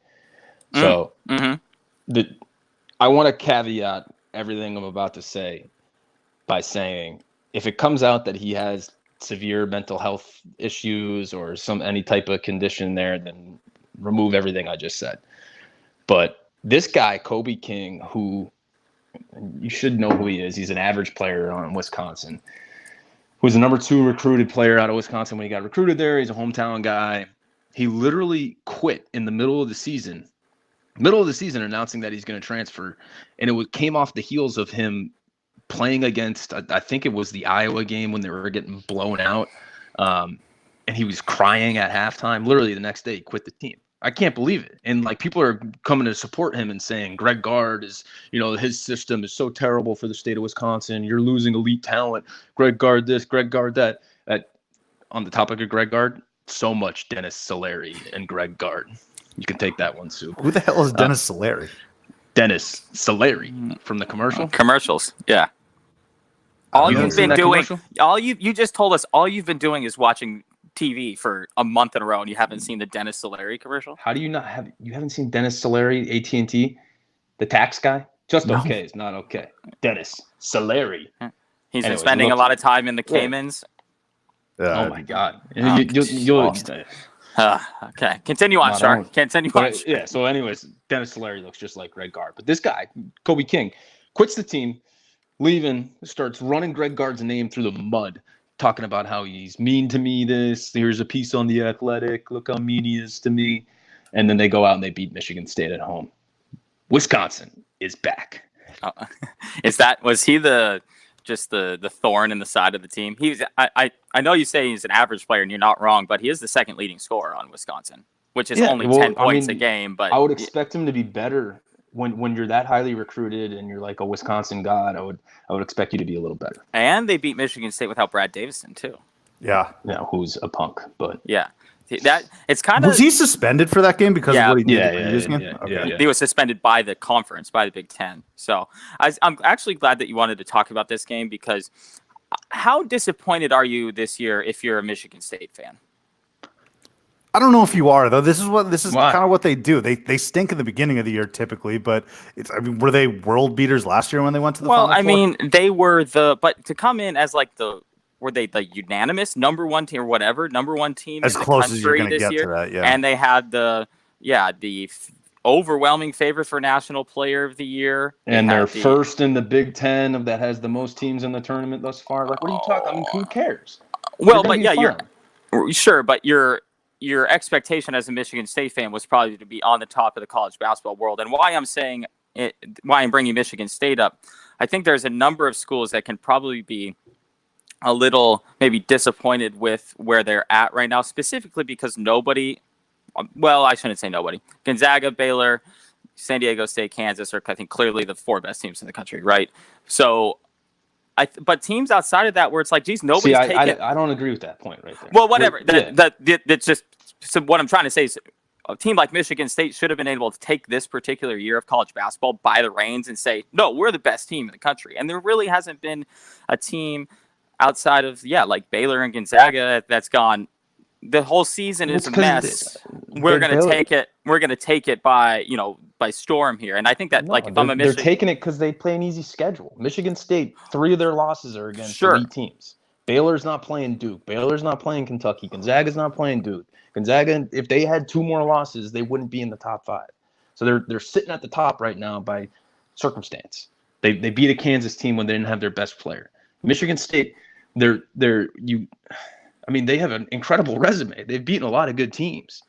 So I want to caveat everything I'm about to say by saying, if it comes out that he has severe mental health issues or any type of condition there, then remove everything I just said. But this guy, Kobe King, who you should know who he is. He's an average player on Wisconsin. Was the number 2 recruited player out of Wisconsin when he got recruited there. He's a hometown guy. He literally quit in the middle of the season announcing that he's going to transfer. And it came off the heels of him playing against, I think it was the Iowa game when they were getting blown out. And he was crying at halftime. Literally the next day, he quit the team. I can't believe it. And like, people are coming to support him and saying Greg Gard is, his system is so terrible for the state of Wisconsin. You're losing elite talent. Greg Gard this, Greg Gard that. On the topic of Greg Gard, so much Dennis Solari and Greg Gard. You can take that one, Sue. Who the hell is Dennis Solari? Dennis Solari from the commercial. Commercials, yeah. All You you've haven't seen been that doing, commercial? you just told us all you've been doing is watching TV for a month in a row, and you haven't seen the Dennis Solari commercial. How do you not have? You haven't seen Dennis Solari, AT&T, the tax guy? Just okay, it's not okay. Dennis Solari. He's been spending a lot of time in the Caymans. Oh my God! Okay, continue on, Shark. Continue on. Yeah. So, anyways, Dennis Solari looks just like Greg Gard, but this guy, Kobe King, quits the team, leaving, starts running Greg Gard's name through the mud, talking about how he's mean to me. Here's a piece on The Athletic. Look how mean he is to me. And then they go out and they beat Michigan State at home. Wisconsin is back. Was he the thorn in the side of the team? I know you say he's an average player and you're not wrong, but he is the second leading scorer on Wisconsin, which is only 10 points a game. But I would expect him to be better when you're that highly recruited and you're like a Wisconsin god. I would expect you to be a little better. And they beat Michigan State without Brad Davison too. Yeah. Who's a punk, but yeah. That it's kind of. Was he suspended for that game because of what he did? Yeah. He was suspended by the conference, by the Big Ten. So I'm actually glad that you wanted to talk about this game, because how disappointed are you this year if you're a Michigan State fan? I don't know if you are, though. This is Why? kind of what they do. They stink in the beginning of the year typically, but were they world beaters last year when they went to the Final Four? Mean, they were but to come in as like were they the unanimous number one team or whatever, number one team as in the close country as you're going to get year, to that, yeah. And they had the overwhelming favorite for National Player of the Year, and they're first in the Big Ten that has the most teams in the tournament thus far. Like, what are you talking? I mean, who cares? Well, but yeah, you're sure, but your expectation as a Michigan State fan was probably to be on the top of the college basketball world. And why I'm bringing Michigan State up, I think there's a number of schools that can probably be a little maybe disappointed with where they're at right now, specifically because I shouldn't say nobody. Gonzaga, Baylor, San Diego State, Kansas are, I think, clearly the 4 best teams in the country, right? So, but teams outside of that where it's like, geez, nobody's taking. I don't agree with that point right there. Well, whatever. That's just so what I'm trying to say is a team like Michigan State should have been able to take this particular year of college basketball by the reins and say, no, we're the best team in the country. And there really hasn't been a team outside of like Baylor and Gonzaga that's gone. The whole season is a mess. We're gonna take it. We're gonna take it by storm here. And I think that if I'm a Michigan, they're taking it because they play an easy schedule. Michigan State, 3 of their losses are against elite teams. Baylor's not playing Duke. Baylor's not playing Kentucky. Gonzaga's not playing Duke. Gonzaga, if they had 2 more losses, they wouldn't be in the top 5. So they're sitting at the top right now by circumstance. They beat a Kansas team when they didn't have their best player. Michigan State, they have an incredible resume. They've beaten a lot of good teams.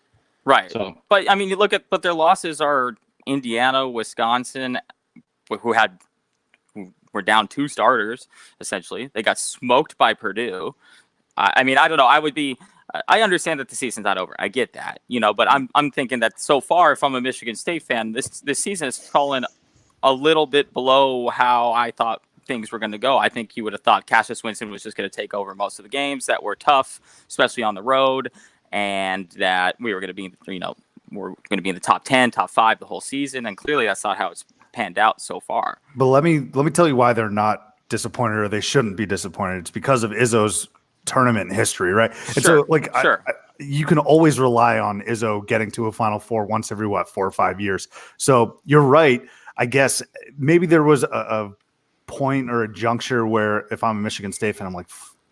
Right. So, but I mean, but their losses are Indiana, Wisconsin, who were down 2 starters essentially. They got smoked by Purdue. I mean, I don't know. I understand that the season's not over. I get that, but I'm thinking that so far, if I'm a Michigan State fan, this season is fallen a little bit below how I thought things were going to go. I think you would have thought Cassius Winston was just going to take over most of the games that were tough, especially on the road, and that we were going to be, we're going to be in the top 10, top 5 the whole season. And clearly that's not how it's panned out so far. But let me tell you why they're not disappointed, or they shouldn't be disappointed. It's because of Izzo's tournament history, right? And so you can always rely on Izzo getting to a Final Four once every 4 or 5 years. So you're right. I guess maybe there was a point or a juncture where if I'm a Michigan State fan, I'm like,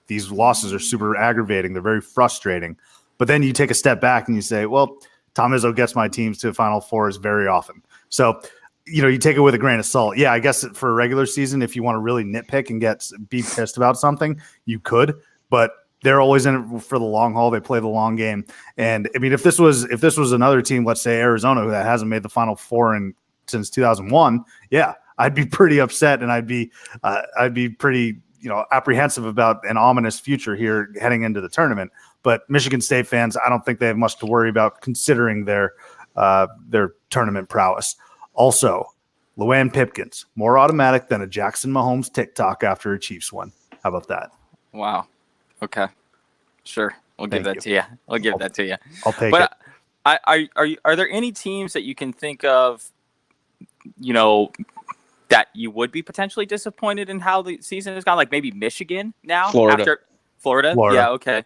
these losses are super aggravating. They're very frustrating. But then you take a step back and you say, well, Tom Izzo gets my teams to Final Fours very often. So, you take it with a grain of salt. Yeah, I guess for a regular season, if you want to really nitpick and be pissed about something, you could. But they're always in it for the long haul. They play the long game. And I mean, if this was another team, let's say Arizona, that hasn't made the Final Four since 2001, yeah, I'd be pretty upset, and I'd be pretty apprehensive about an ominous future here heading into the tournament. But Michigan State fans, I don't think they have much to worry about considering their tournament prowess. Also, Luann Pipkins, more automatic than a Jackson Mahomes TikTok after a Chiefs win. How about that? Wow. Okay. Sure. We'll give that to you. I'll give that to you. I'll take it. But are there any teams that you can think of, that you would be potentially disappointed in how the season has gone? Like maybe Michigan now? Florida. Florida? Yeah, okay.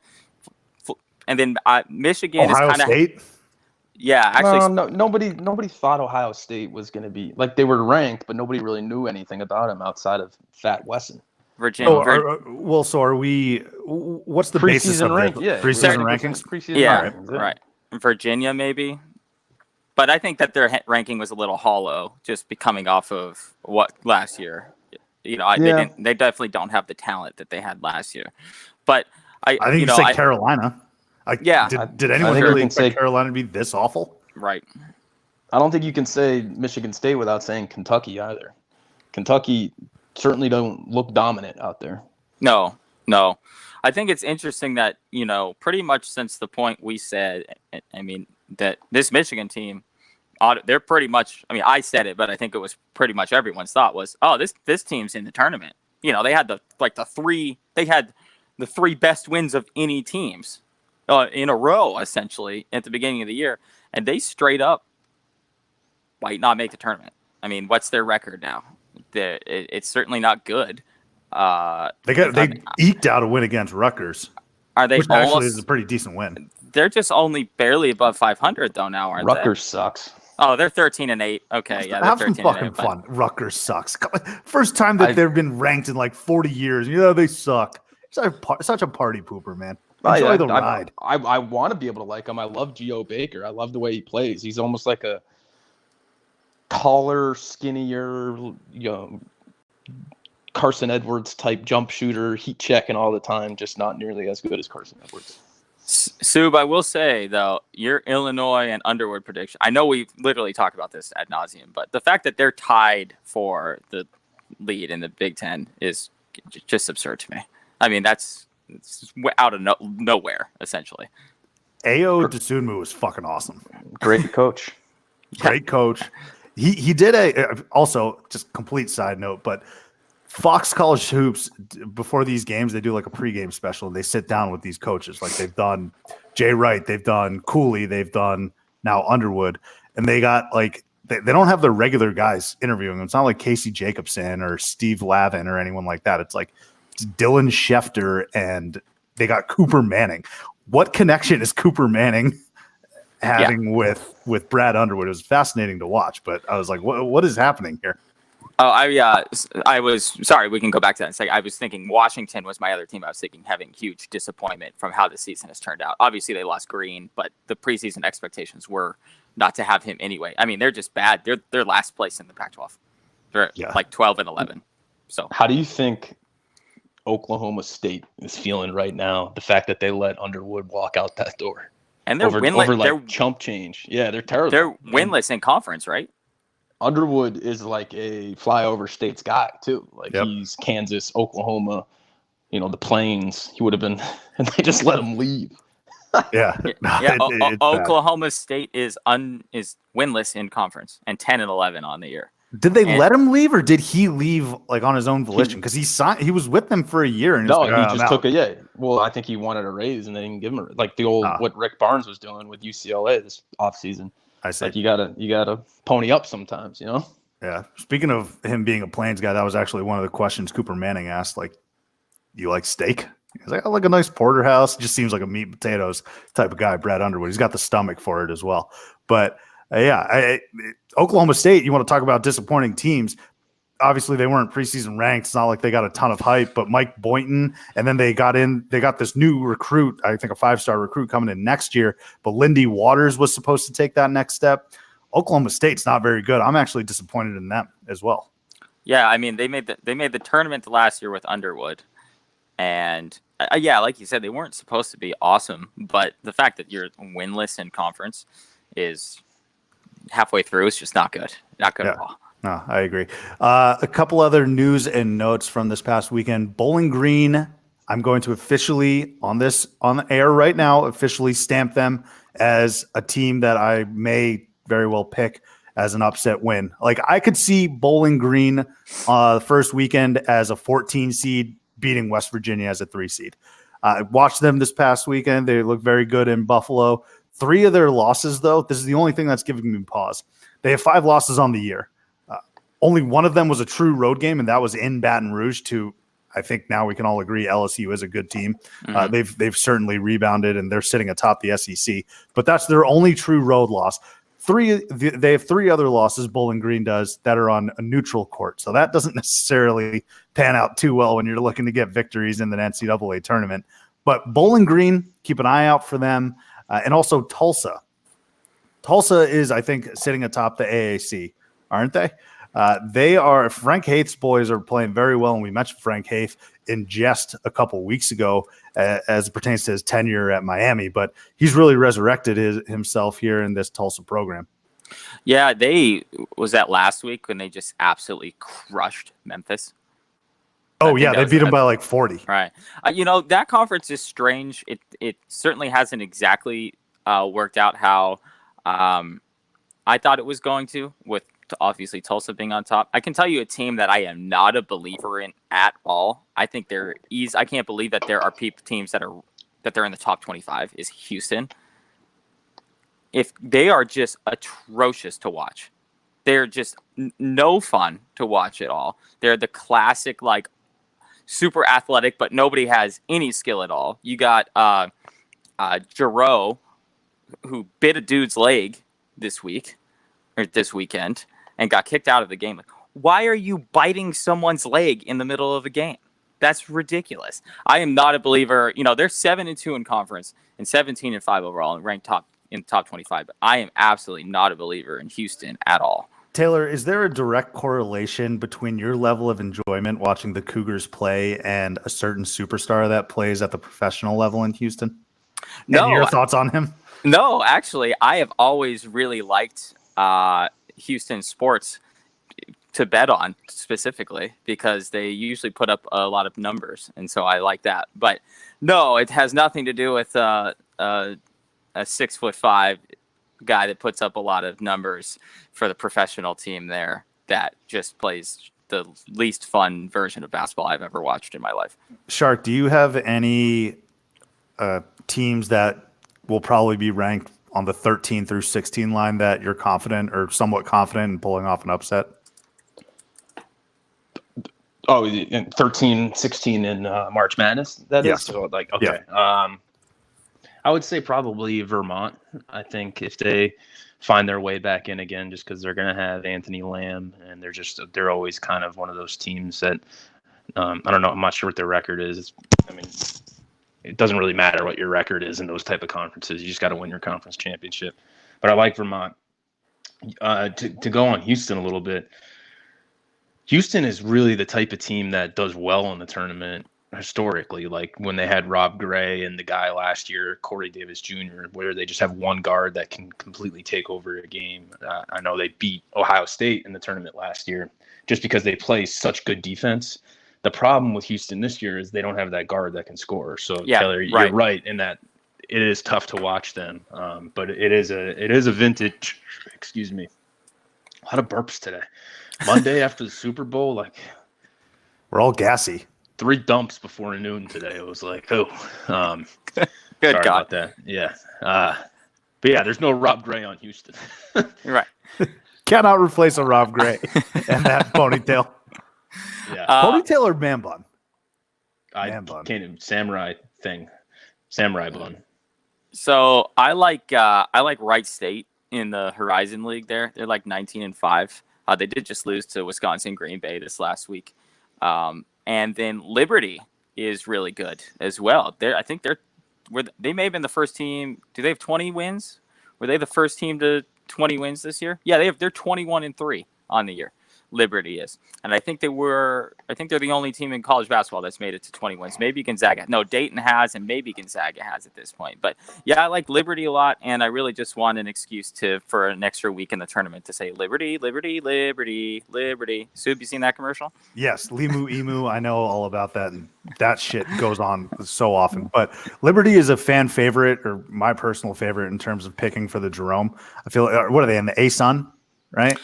And then Michigan Ohio is kind of State? Yeah, actually, no, nobody thought Ohio State was going to be like, they were ranked, but nobody really knew anything about them outside of Fat Wesson. Virginia. So are we? What's the basis of rank? the preseason rankings? Rankings, right. Virginia, maybe. But I think that their ranking was a little hollow, just coming off of what last year. They definitely don't have the talent that they had last year. But I think you say Carolina. Did anyone really expect Carolina to be this awful? Right. I don't think you can say Michigan State without saying Kentucky either. Kentucky certainly don't look dominant out there. No. I think it's interesting that, pretty much since the point we said, I mean, that this Michigan team, they're pretty much, I mean, I said it, but I think it was pretty much everyone's thought was, oh, this team's in the tournament. They had the 3 best wins of any teams in a row, essentially, at the beginning of the year. And they straight up might not make the tournament. I mean, what's their record now? It's certainly not good. They eked out a win against Rutgers. Are they? Which actually is a pretty decent win. They're just only barely above 500 though now, aren't Rutgers sucks. Oh, they're 13-8. Okay, yeah, have they're some 13-8, fucking fun. Rutgers sucks. First time that they've been ranked in like 40 years. They suck. Such a party pooper, man. Enjoy the ride. I want to be able to like him. I love Geo Baker. I love the way he plays. He's almost like a taller, skinnier, Carson Edwards type jump shooter, heat checking all the time, just not nearly as good as Carson Edwards. Sub, I will say, though, your Illinois and Underwood prediction, I know we literally talk about this ad nauseum, but the fact that they're tied for the lead in the Big Ten is just absurd to me. I mean, it's out of nowhere, essentially. Ayo Dosunmu was fucking awesome. Great coach. Great coach. He did also, just complete side note, but Fox College Hoops, before these games, they do like a pregame special, and they sit down with these coaches. Like they've done Jay Wright, they've done Cooley, they've done now Underwood, and they got like they don't have their regular guys interviewing them. It's not like Casey Jacobson or Steve Lavin or anyone like that. It's Dylan Schefter, and they got Cooper Manning. What connection is Cooper Manning having with Brad Underwood? It was fascinating to watch, but I was like, what is happening here? Oh, I was sorry. We can go back to that in a second. I was thinking Washington was my other team. I was thinking having huge disappointment from how the season has turned out. Obviously, they lost Green, but the preseason expectations were not to have him anyway. I mean, they're just bad. They're last place in the Pac-12. They're like 12-11. So, how do you think Oklahoma State is feeling right now? The fact that they let Underwood walk out that door, and they're winless. Over chump change. Yeah, they're terrible. They're winless in conference, right? Underwood is like a flyover states guy too. Like Yep. he's Kansas, Oklahoma, the Plains. He would have been, and they just let him leave. Yeah. Yeah, It's bad. Oklahoma State is winless in conference and 10-11 on the year. Did they And- let him leave, or did he leave like on his own volition? Because he was with them for a year, and No, was like, he "Oh, I'm just out." took Well, I think he wanted a raise, and they didn't give him like the old what Rick Barnes was doing with UCLA this offseason. I see. Like you gotta pony up sometimes, Yeah. Speaking of him being a Plains guy, that was actually one of the questions Cooper Manning asked. Like, you like steak? He's like, I like a nice porterhouse. Just seems like a meat and potatoes type of guy, Brad Underwood. He's got the stomach for it as well. But Oklahoma State, you want to talk about disappointing teams. Obviously, they weren't preseason ranked. It's not like they got a ton of hype, but Mike Boynton, and then they got this new recruit, I think a 5-star recruit coming in next year, but Lindy Waters was supposed to take that next step. Oklahoma State's not very good. I'm actually disappointed in them as well. Yeah, I mean, they made the tournament last year with Underwood. And like you said, they weren't supposed to be awesome, but the fact that you're winless in conference is halfway through is just not good. Not good at all. No, I agree. A couple other news and notes from this past weekend. Bowling Green, I'm going to officially, on the air right now, officially stamp them as a team that I may very well pick as an upset win. Like, I could see Bowling Green the first weekend as a 14 seed beating West Virginia as a 3 seed. I watched them this past weekend. They look very good in Buffalo. 3 of their losses, though, this is the only thing that's giving me pause. They have 5 losses on the year. Only one of them was a true road game, and that was in Baton Rouge to, I think now we can all agree, LSU is a good team. Mm-hmm. They've certainly rebounded, and they're sitting atop the SEC. But that's their only true road loss. They have 3 other losses, Bowling Green does, that are on a neutral court. So that doesn't necessarily pan out too well when you're looking to get victories in the NCAA tournament. But Bowling Green, keep an eye out for them. And also Tulsa. Tulsa is, I think, sitting atop the AAC, aren't they? They are. Frank Haith's boys are playing very well, and we mentioned Frank Haith in jest a couple weeks ago as it pertains to his tenure at Miami, but he's really resurrected himself here in this Tulsa program. Yeah, was that last week when they just absolutely crushed Memphis? Oh yeah, they beat them by like 40. Right. That conference is strange. It certainly hasn't exactly worked out how I thought it was going to, with obviously Tulsa being on top. I can tell you a team that I am not a believer in at all. I think I can't believe that there are teams that they're in the top 25 is Houston. If they are just atrocious to watch, they're just no fun to watch at all. They're the classic, like, super athletic, but nobody has any skill at all. You got Giroux, who bit a dude's leg this weekend and got kicked out of the game. Like, why are you biting someone's leg in the middle of a game? That's ridiculous. I am not a believer. They're 7-2 in conference and 17-5 overall and ranked in top 25. But I am absolutely not a believer in Houston at all. Taylor, is there a direct correlation between your level of enjoyment watching the Cougars play and a certain superstar that plays at the professional level in Houston? No. And your thoughts on him? No, actually, I have always really liked Houston sports to bet on, specifically because they usually put up a lot of numbers, and so I like that. But no, it has nothing to do with a 6'5" guy that puts up a lot of numbers for the professional team there that just plays the least fun version of basketball I've ever watched in my life. Shark, do you have any teams that will probably be ranked on the 13 through 16 line that you're confident or somewhat confident in pulling off an upset? Oh, in 13, 16 in March Madness, that Yeah. is? So, like, okay. Yeah. I would say probably Vermont. I think if they find their way back in again, just because they're going to have Anthony Lamb, and they're always kind of one of those teams that I don't know. I'm not sure what their record is. It doesn't really matter what your record is in those type of conferences. You just got to win your conference championship. But I like Vermont. To go on Houston a little bit, Houston is really the type of team that does well in the tournament historically, like when they had Rob Gray and the guy last year, Corey Davis Jr., where they just have one guard that can completely take over a game. I know they beat Ohio State in the tournament last year just because they play such good defense. The problem with Houston this year is they don't have that guard that can score. So Yeah, Taylor, right. you're right in that it is tough to watch them. But it is a vintage. Excuse me. A lot of burps today. Monday after the Super Bowl, like We're all gassy. 3 dumps before noon today. It was like, oh, Good sorry God. about that. Yeah. But yeah, there's no Rob Gray on Houston. Right. Cannot replace a Rob Gray and that ponytail. Yeah. Ponytail or man bun? I man bun. can't even samurai bun. So I like Wright State in the Horizon League. They're like 19-5. They did just lose to Wisconsin Green Bay this last week. And then Liberty is really good as well. I think they may have been the first team. Do they have 20 wins? Were they the first team to 20 wins this year? Yeah, they're 21-3 on the year. Liberty is. And I think they're the only team in college basketball that's made it to 20 wins. Maybe Gonzaga. No, Dayton has, and maybe Gonzaga has at this point. But yeah, I like Liberty a lot, and I really just want an excuse for an extra week in the tournament to say Liberty, Liberty, Liberty, Liberty. Sue, you seen that commercial? Yes, Limu Emu. I know all about that, and that shit goes on so often. But Liberty is a fan favorite, or my personal favorite, in terms of picking for the Jerome. I feel. What are they in the A-Sun, right?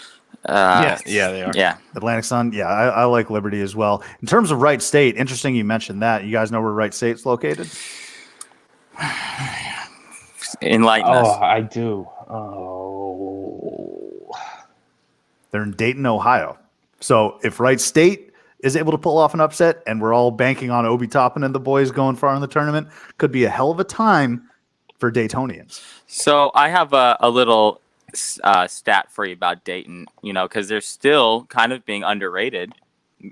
Yeah, they are. Yeah. Atlantic Sun. Yeah, I like Liberty as well. In terms of Wright State, interesting you mentioned that. You guys know where Wright State's located? Enlighten us. I do. Oh. They're in Dayton, Ohio. So if Wright State is able to pull off an upset, and we're all banking on Obi Toppin and the boys going far in the tournament, could be a hell of a time for Daytonians. So I have a little stat for you about Dayton, because they're still kind of being underrated,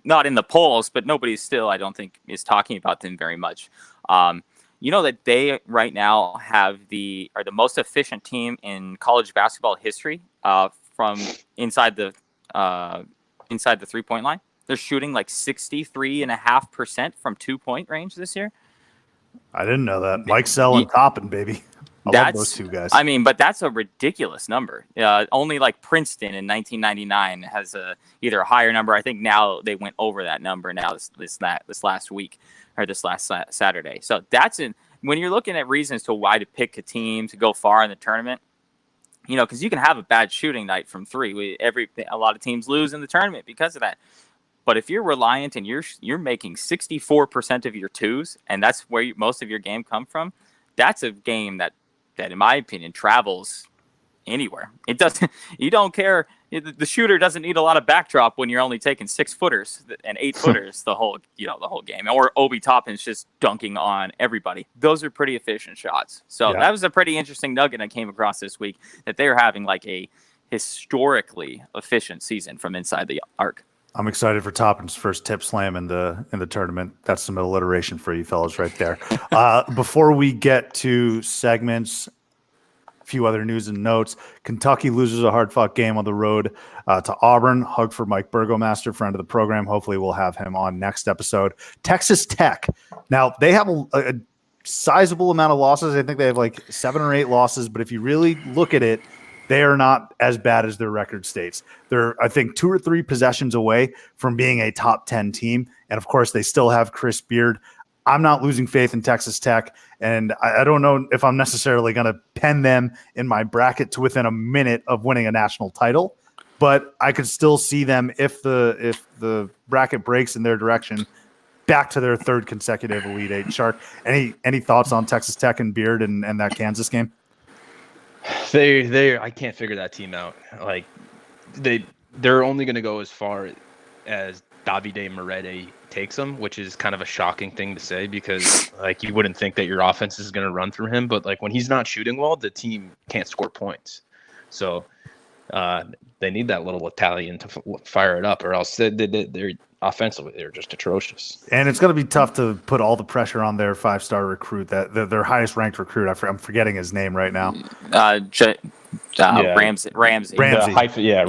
not in the polls, but nobody still, I don't think, is talking about them very much. That they right now are the most efficient team in college basketball history from inside the 3-point line. They're shooting like 63.5% from 2-point range this year. I didn't know that. Mike Sell and Toppin, baby. I love those two guys. I mean, but that's a ridiculous number. Only like Princeton in 1999 has either a higher number. I think now they went over that number now this last week or this last Saturday. So when you're looking at reasons to why to pick a team to go far in the tournament, because you can have a bad shooting night from 3. A lot of teams lose in the tournament because of that. But if you're reliant and you're making 64% of your twos, and that's where most of your game come from, that's a game that in my opinion travels anywhere. It doesn't. You don't care. The shooter doesn't need a lot of backdrop when you're only taking 6-footers and 8-footers the whole game. Or Obi Toppin's just dunking on everybody. Those are pretty efficient shots. So That was a pretty interesting nugget I came across this week, that they're having like a historically efficient season from inside the arc. I'm excited for Toppin's first tip slam in the tournament. That's some alliteration for you fellas right there. Before we get to segments, a few other news and notes. Kentucky loses a hard-fought game on the road to Auburn. Hug for Mike Burgomaster, friend of the program. Hopefully we'll have him on next episode. Texas Tech. Now, they have a sizable amount of losses. I think they have like 7 or 8 losses, but if you really look at it, they are not as bad as their record states. They're, I think, 2 or 3 possessions away from being a top 10 team. And of course, they still have Chris Beard. I'm not losing faith in Texas Tech. And I don't know if I'm necessarily going to pen them in my bracket to within a minute of winning a national title. But I could still see them, if the bracket breaks in their direction, back to their 3rd consecutive Elite 8. Shark, any thoughts on Texas Tech and Beard and that Kansas game? I can't figure that team out. Like they're only going to go as far as Davide Moretti takes them, which is kind of a shocking thing to say, because like you wouldn't think that your offense is going to run through him, but like when he's not shooting well, the team can't score points. So they need that little Italian to fire it up, or else they're offensively they're just atrocious. And it's going to be tough to put all the pressure on their 5-star recruit, that their highest ranked recruit. I'm forgetting his name right now. Yeah. Ramsey. Ramsey. Ramsey. Ja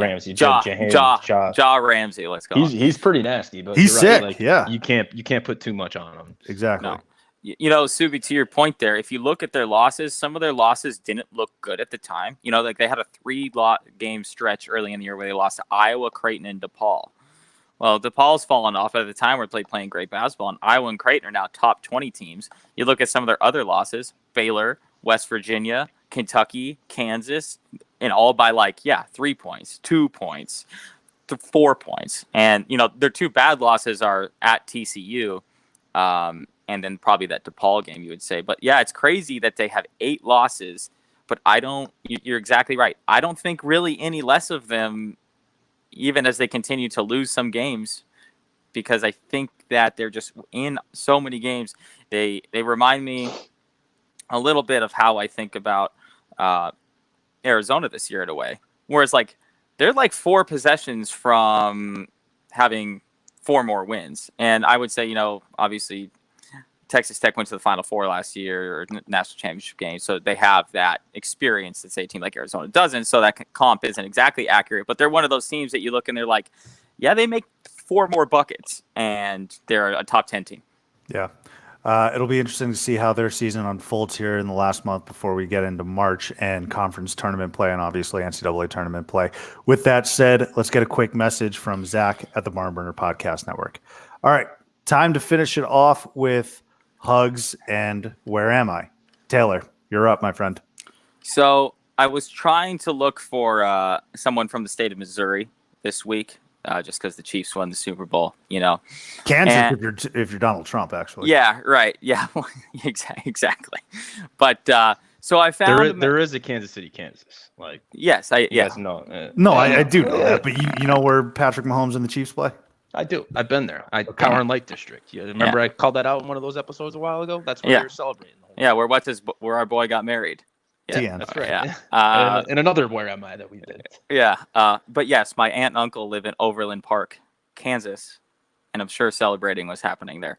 Ramsey. Let's go. He's pretty nasty, but He's you're right. sick, Like, yeah. you can't put too much on him. Exactly. No. Subi, to your point there, if you look at their losses, some of their losses didn't look good at the time. Like they had a 3-game stretch early in the year where they lost to Iowa, Creighton, and DePaul. Well, DePaul's fallen off at the time where they're playing great basketball, and Iowa and Creighton are now top 20 teams. You look at some of their other losses, Baylor, West Virginia, Kentucky, Kansas, and all by 3 points, 2 points, 4 points. And, their 2 bad losses are at TCU, and then probably that DePaul game, you would say. But, yeah, it's crazy that they have 8 losses, but you're exactly right. I don't think really any less of them, even as they continue to lose some games, because I think that they're just in so many games. They remind me a little bit of how I think about Arizona this year in a way. Whereas they're 4 possessions from having 4 more wins. And I would say, obviously Texas Tech went to the Final Four last year or national championship game. So they have that experience that say a team like Arizona doesn't. So that comp isn't exactly accurate, but they're one of those teams that you look and they're like, yeah, they make 4 more buckets and they're a top 10 team. Yeah. It'll be interesting to see how their season unfolds here in the last month before we get into March and conference tournament play and obviously NCAA tournament play. With that said, let's get a quick message from Zach at the Barn Burner Podcast Network. All right, time to finish it off with hugs and where am I? Taylor, you're up, my friend. So I was trying to look for someone from the state of Missouri this week. Just because the Chiefs won the Super Bowl, Kansas, if you're Donald Trump, actually. Yeah, right. Yeah, exactly. But so I found there is a Kansas City, Kansas. Yes, I do know that. But you know where Patrick Mahomes and the Chiefs play? I do. I've been there. Power and Light District. You remember I called that out in one of those episodes a while ago? That's when we were celebrating. Yeah, where our boy got married. Yeah, that's right. Yeah. And another where am I that we did. Yeah. But yes, my aunt and uncle live in Overland Park, Kansas, and I'm sure celebrating was happening there.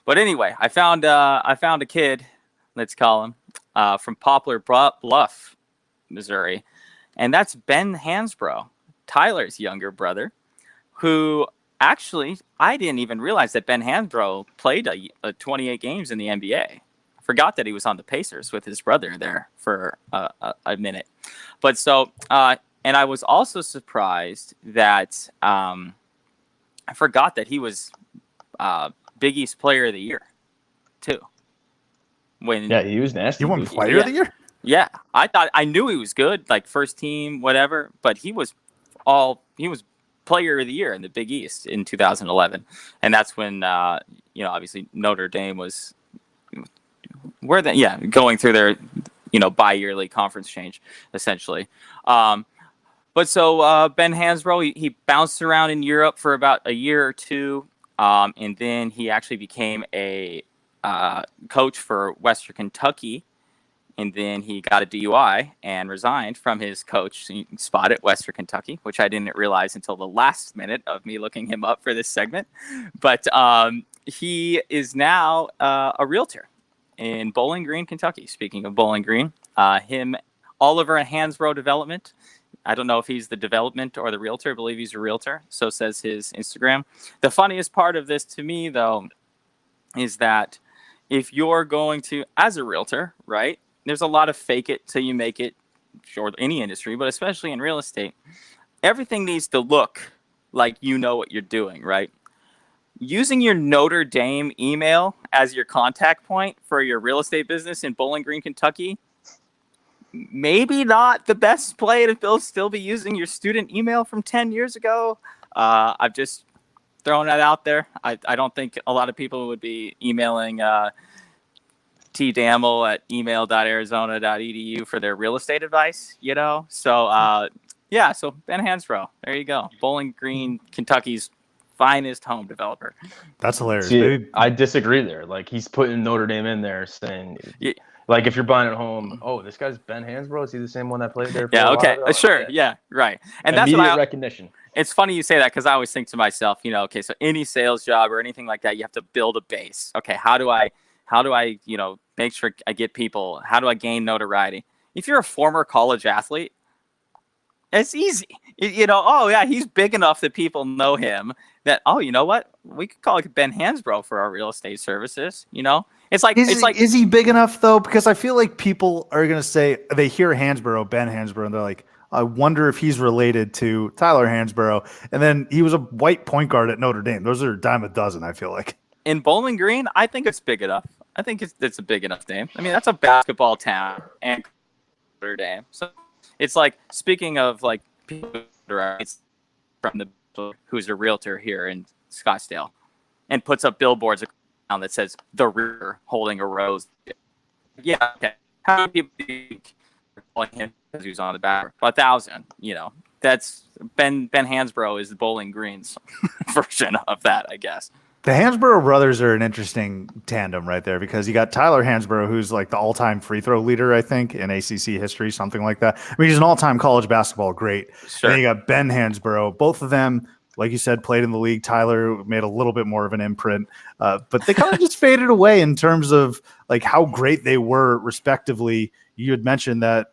But anyway, I found a kid, let's call him, from Poplar Bluff, Missouri, and that's Ben Hansbrough, Tyler's younger brother, who actually I didn't even realize that Ben Hansbrough played 28 games in the NBA. Forgot that he was on the Pacers with his brother there for a minute. But so, and I was also surprised that I forgot that he was Big East Player of the Year, too. He was nasty. You won Player of the Year? Yeah. I knew he was good, first team, whatever, but he was Player of the Year in the Big East in 2011. And that's when, obviously Notre Dame was going through their, bi-yearly conference change, essentially. But so Ben Hansbrough, he bounced around in Europe for about a year or two, and then he actually became a coach for Western Kentucky, and then he got a DUI and resigned from his coach spot at Western Kentucky, which I didn't realize until the last minute of me looking him up for this segment. But he is now a realtor in Bowling Green, Kentucky. Speaking of Bowling Green, Oliver Hansbrough Development. I don't know if he's the development or the realtor. I believe he's a realtor. So says his Instagram. The funniest part of this to me, though, is that if you're going to, as a realtor, right, there's a lot of fake it till you make it, sure, any industry, but especially in real estate. Everything needs to look like you know what you're doing, right? Using your Notre Dame email as your contact point for your real estate business in Bowling Green, Kentucky, maybe not the best play to still be using your student email from 10 years ago. I've just thrown that out there. I don't think a lot of people would be emailing tdamel at email.arizona.edu for their real estate advice, So, so Ben Hansbrough, there you go. Bowling Green, Kentucky's finest home developer. That's hilarious. See, I disagree there. He's putting Notre Dame in there saying, if you're buying at home, this guy's Ben Hansbrough. Is he the same one that played there? For a okay, while? Sure, yeah, right. And immediate that's what recognition. It's funny you say that because I always think to myself, so any sales job or anything like that, you have to build a base. Okay, how do I, make sure I get people? How do I gain notoriety? If you're a former college athlete, It's easy. Oh yeah, he's big enough that people know him. That you know what? We could call it Ben Hansbrough for our real estate services. Is he big enough though? Because I feel like people are gonna say they hear Hansborough, Ben Hansborough, and they're like, I wonder if he's related to Tyler Hansborough. And then he was a white point guard at Notre Dame. Those are a dime a dozen, I feel like. In Bowling Green, I think it's big enough. I think it's a big enough name. I mean, that's a basketball town and Notre Dame. So it's like, speaking of like people from who's a realtor here in Scottsdale and puts up billboards around that says the Reader holding a rose. Yeah, okay. How many people think calling him because he was on the back? 1,000. That's Ben Hansbrough is the Bowling Green's version of that, I guess. The Hansborough brothers are an interesting tandem right there, because you got Tyler Hansborough, who's like the all-time free throw leader, I think, in ACC history, something like that. I mean, he's an all-time college basketball great. Sure. And then you got Ben Hansborough. Both of them, like you said, played in the league. Tyler made a little bit more of an imprint, but they kind of just faded away in terms of like how great they were, respectively. You had mentioned that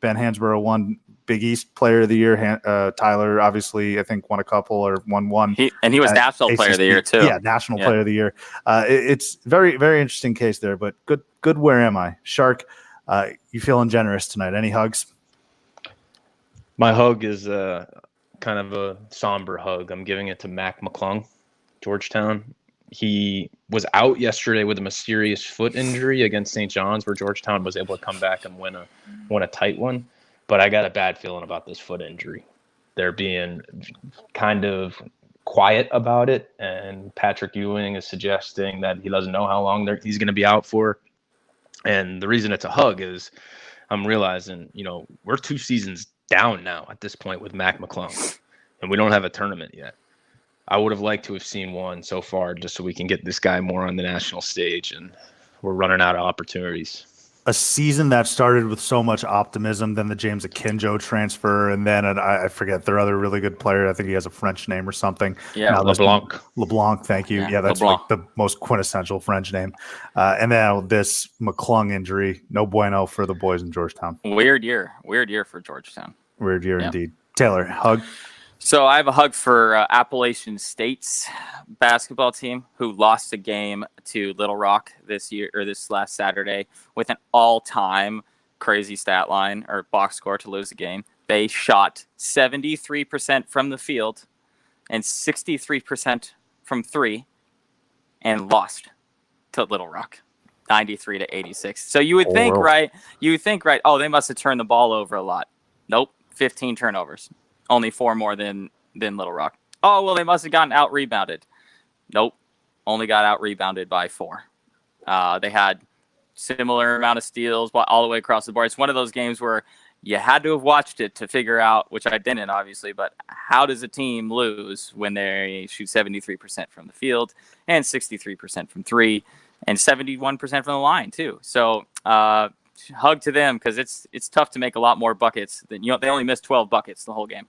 Ben Hansborough won Big East Player of the Year. Tyler, obviously, I think won a couple or won one. He was National Player of the Year too. Yeah, National Player of the Year. It's very, very interesting case there. But good. Where am I, Shark? You feeling generous tonight? Any hugs? My hug is kind of a somber hug. I'm giving it to Mac McClung, Georgetown. He was out yesterday with a mysterious foot injury against St. John's, where Georgetown was able to come back and win a tight one. But I got a bad feeling about this foot injury. They're being kind of quiet about it, and Patrick Ewing is suggesting that he doesn't know how long he's going to be out for. And the reason it's a hug is I'm realizing, we're 2 seasons down now at this point with Mac McClung, and we don't have a tournament yet. I would have liked to have seen one so far, just so we can get this guy more on the national stage, and we're running out of opportunities. A season that started with so much optimism, then the James Akinjo transfer, and then I forget their other really good player. I think he has a French name or something. Yeah, LeBlanc, thank you. Yeah, that's like the most quintessential French name. And then this McClung injury, no bueno for the boys in Georgetown. Weird year for Georgetown. Weird year indeed. Taylor, hug. So I have a hug for Appalachian State's basketball team, who lost a game to Little Rock this last Saturday with an all-time crazy stat line or box score to lose the game. They shot 73% from the field and 63% from three and lost to Little Rock, 93-86. So you would think, right? Oh, they must have turned the ball over a lot. Nope, 15 turnovers. Only 4 more than Little Rock. Oh, well, they must have gotten out-rebounded. Nope. Only got out-rebounded by 4. They had similar amount of steals all the way across the board. It's one of those games where you had to have watched it to figure out, which I didn't, obviously, but how does a team lose when they shoot 73% from the field and 63% from 3 and 71% from the line, too? So hug to them, because it's tough to make a lot more buckets. They only missed 12 buckets the whole game.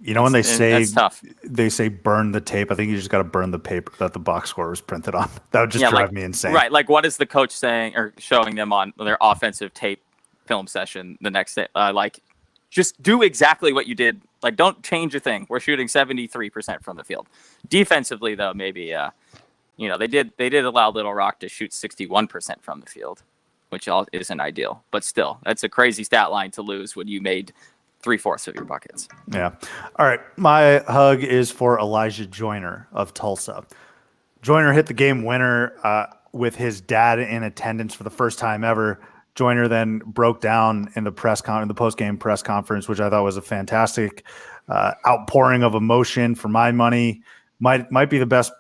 When they say that's tough. They say burn the tape, I think you just got to burn the paper that the box score was printed on. That would just drive me insane. Right. Like, what is the coach saying or showing them on their offensive tape film session the next day? Just do exactly what you did. Like, don't change a thing. We're shooting 73% from the field. Defensively, though, maybe, they did allow Little Rock to shoot 61% from the field, which isn't ideal. But still, that's a crazy stat line to lose when you made 3/4 of your buckets. Yeah. All right. My hug is for Elijah Joyner of Tulsa. Joyner hit the game winner with his dad in attendance for the first time ever. Joyner then broke down in the post-game press conference, which I thought was a fantastic outpouring of emotion. For my money, might be the best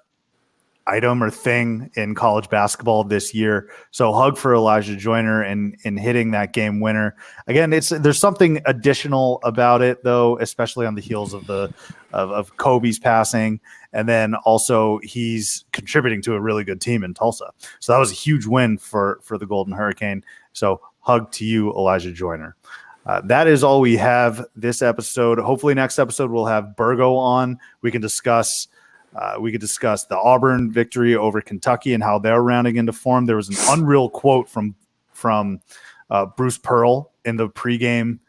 item or thing in college basketball this year. So hug for Elijah Joyner in hitting that game winner. Again, there's something additional about it, though, especially on the heels of Kobe's passing. And then also he's contributing to a really good team in Tulsa. So that was a huge win for the Golden Hurricane. So hug to you, Elijah Joyner. That is all we have this episode. Hopefully next episode we'll have Burgo on. We can discuss the Auburn victory over Kentucky and how they're rounding into form. There was an unreal quote from Bruce Pearl in the pregame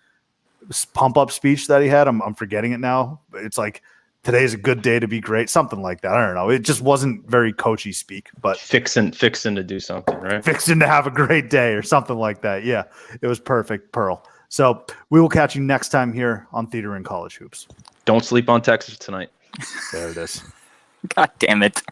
pump up speech that he had. I'm forgetting it now. It's like, today's a good day to be great, something like that. I don't know. It just wasn't very coachy speak, but Fixing to do something, right? fixing to have a great day or something like that. Yeah, it was perfect, Pearl. So we will catch you next time here on Theater and College Hoops. Don't sleep on Texas tonight. There it is. God damn it.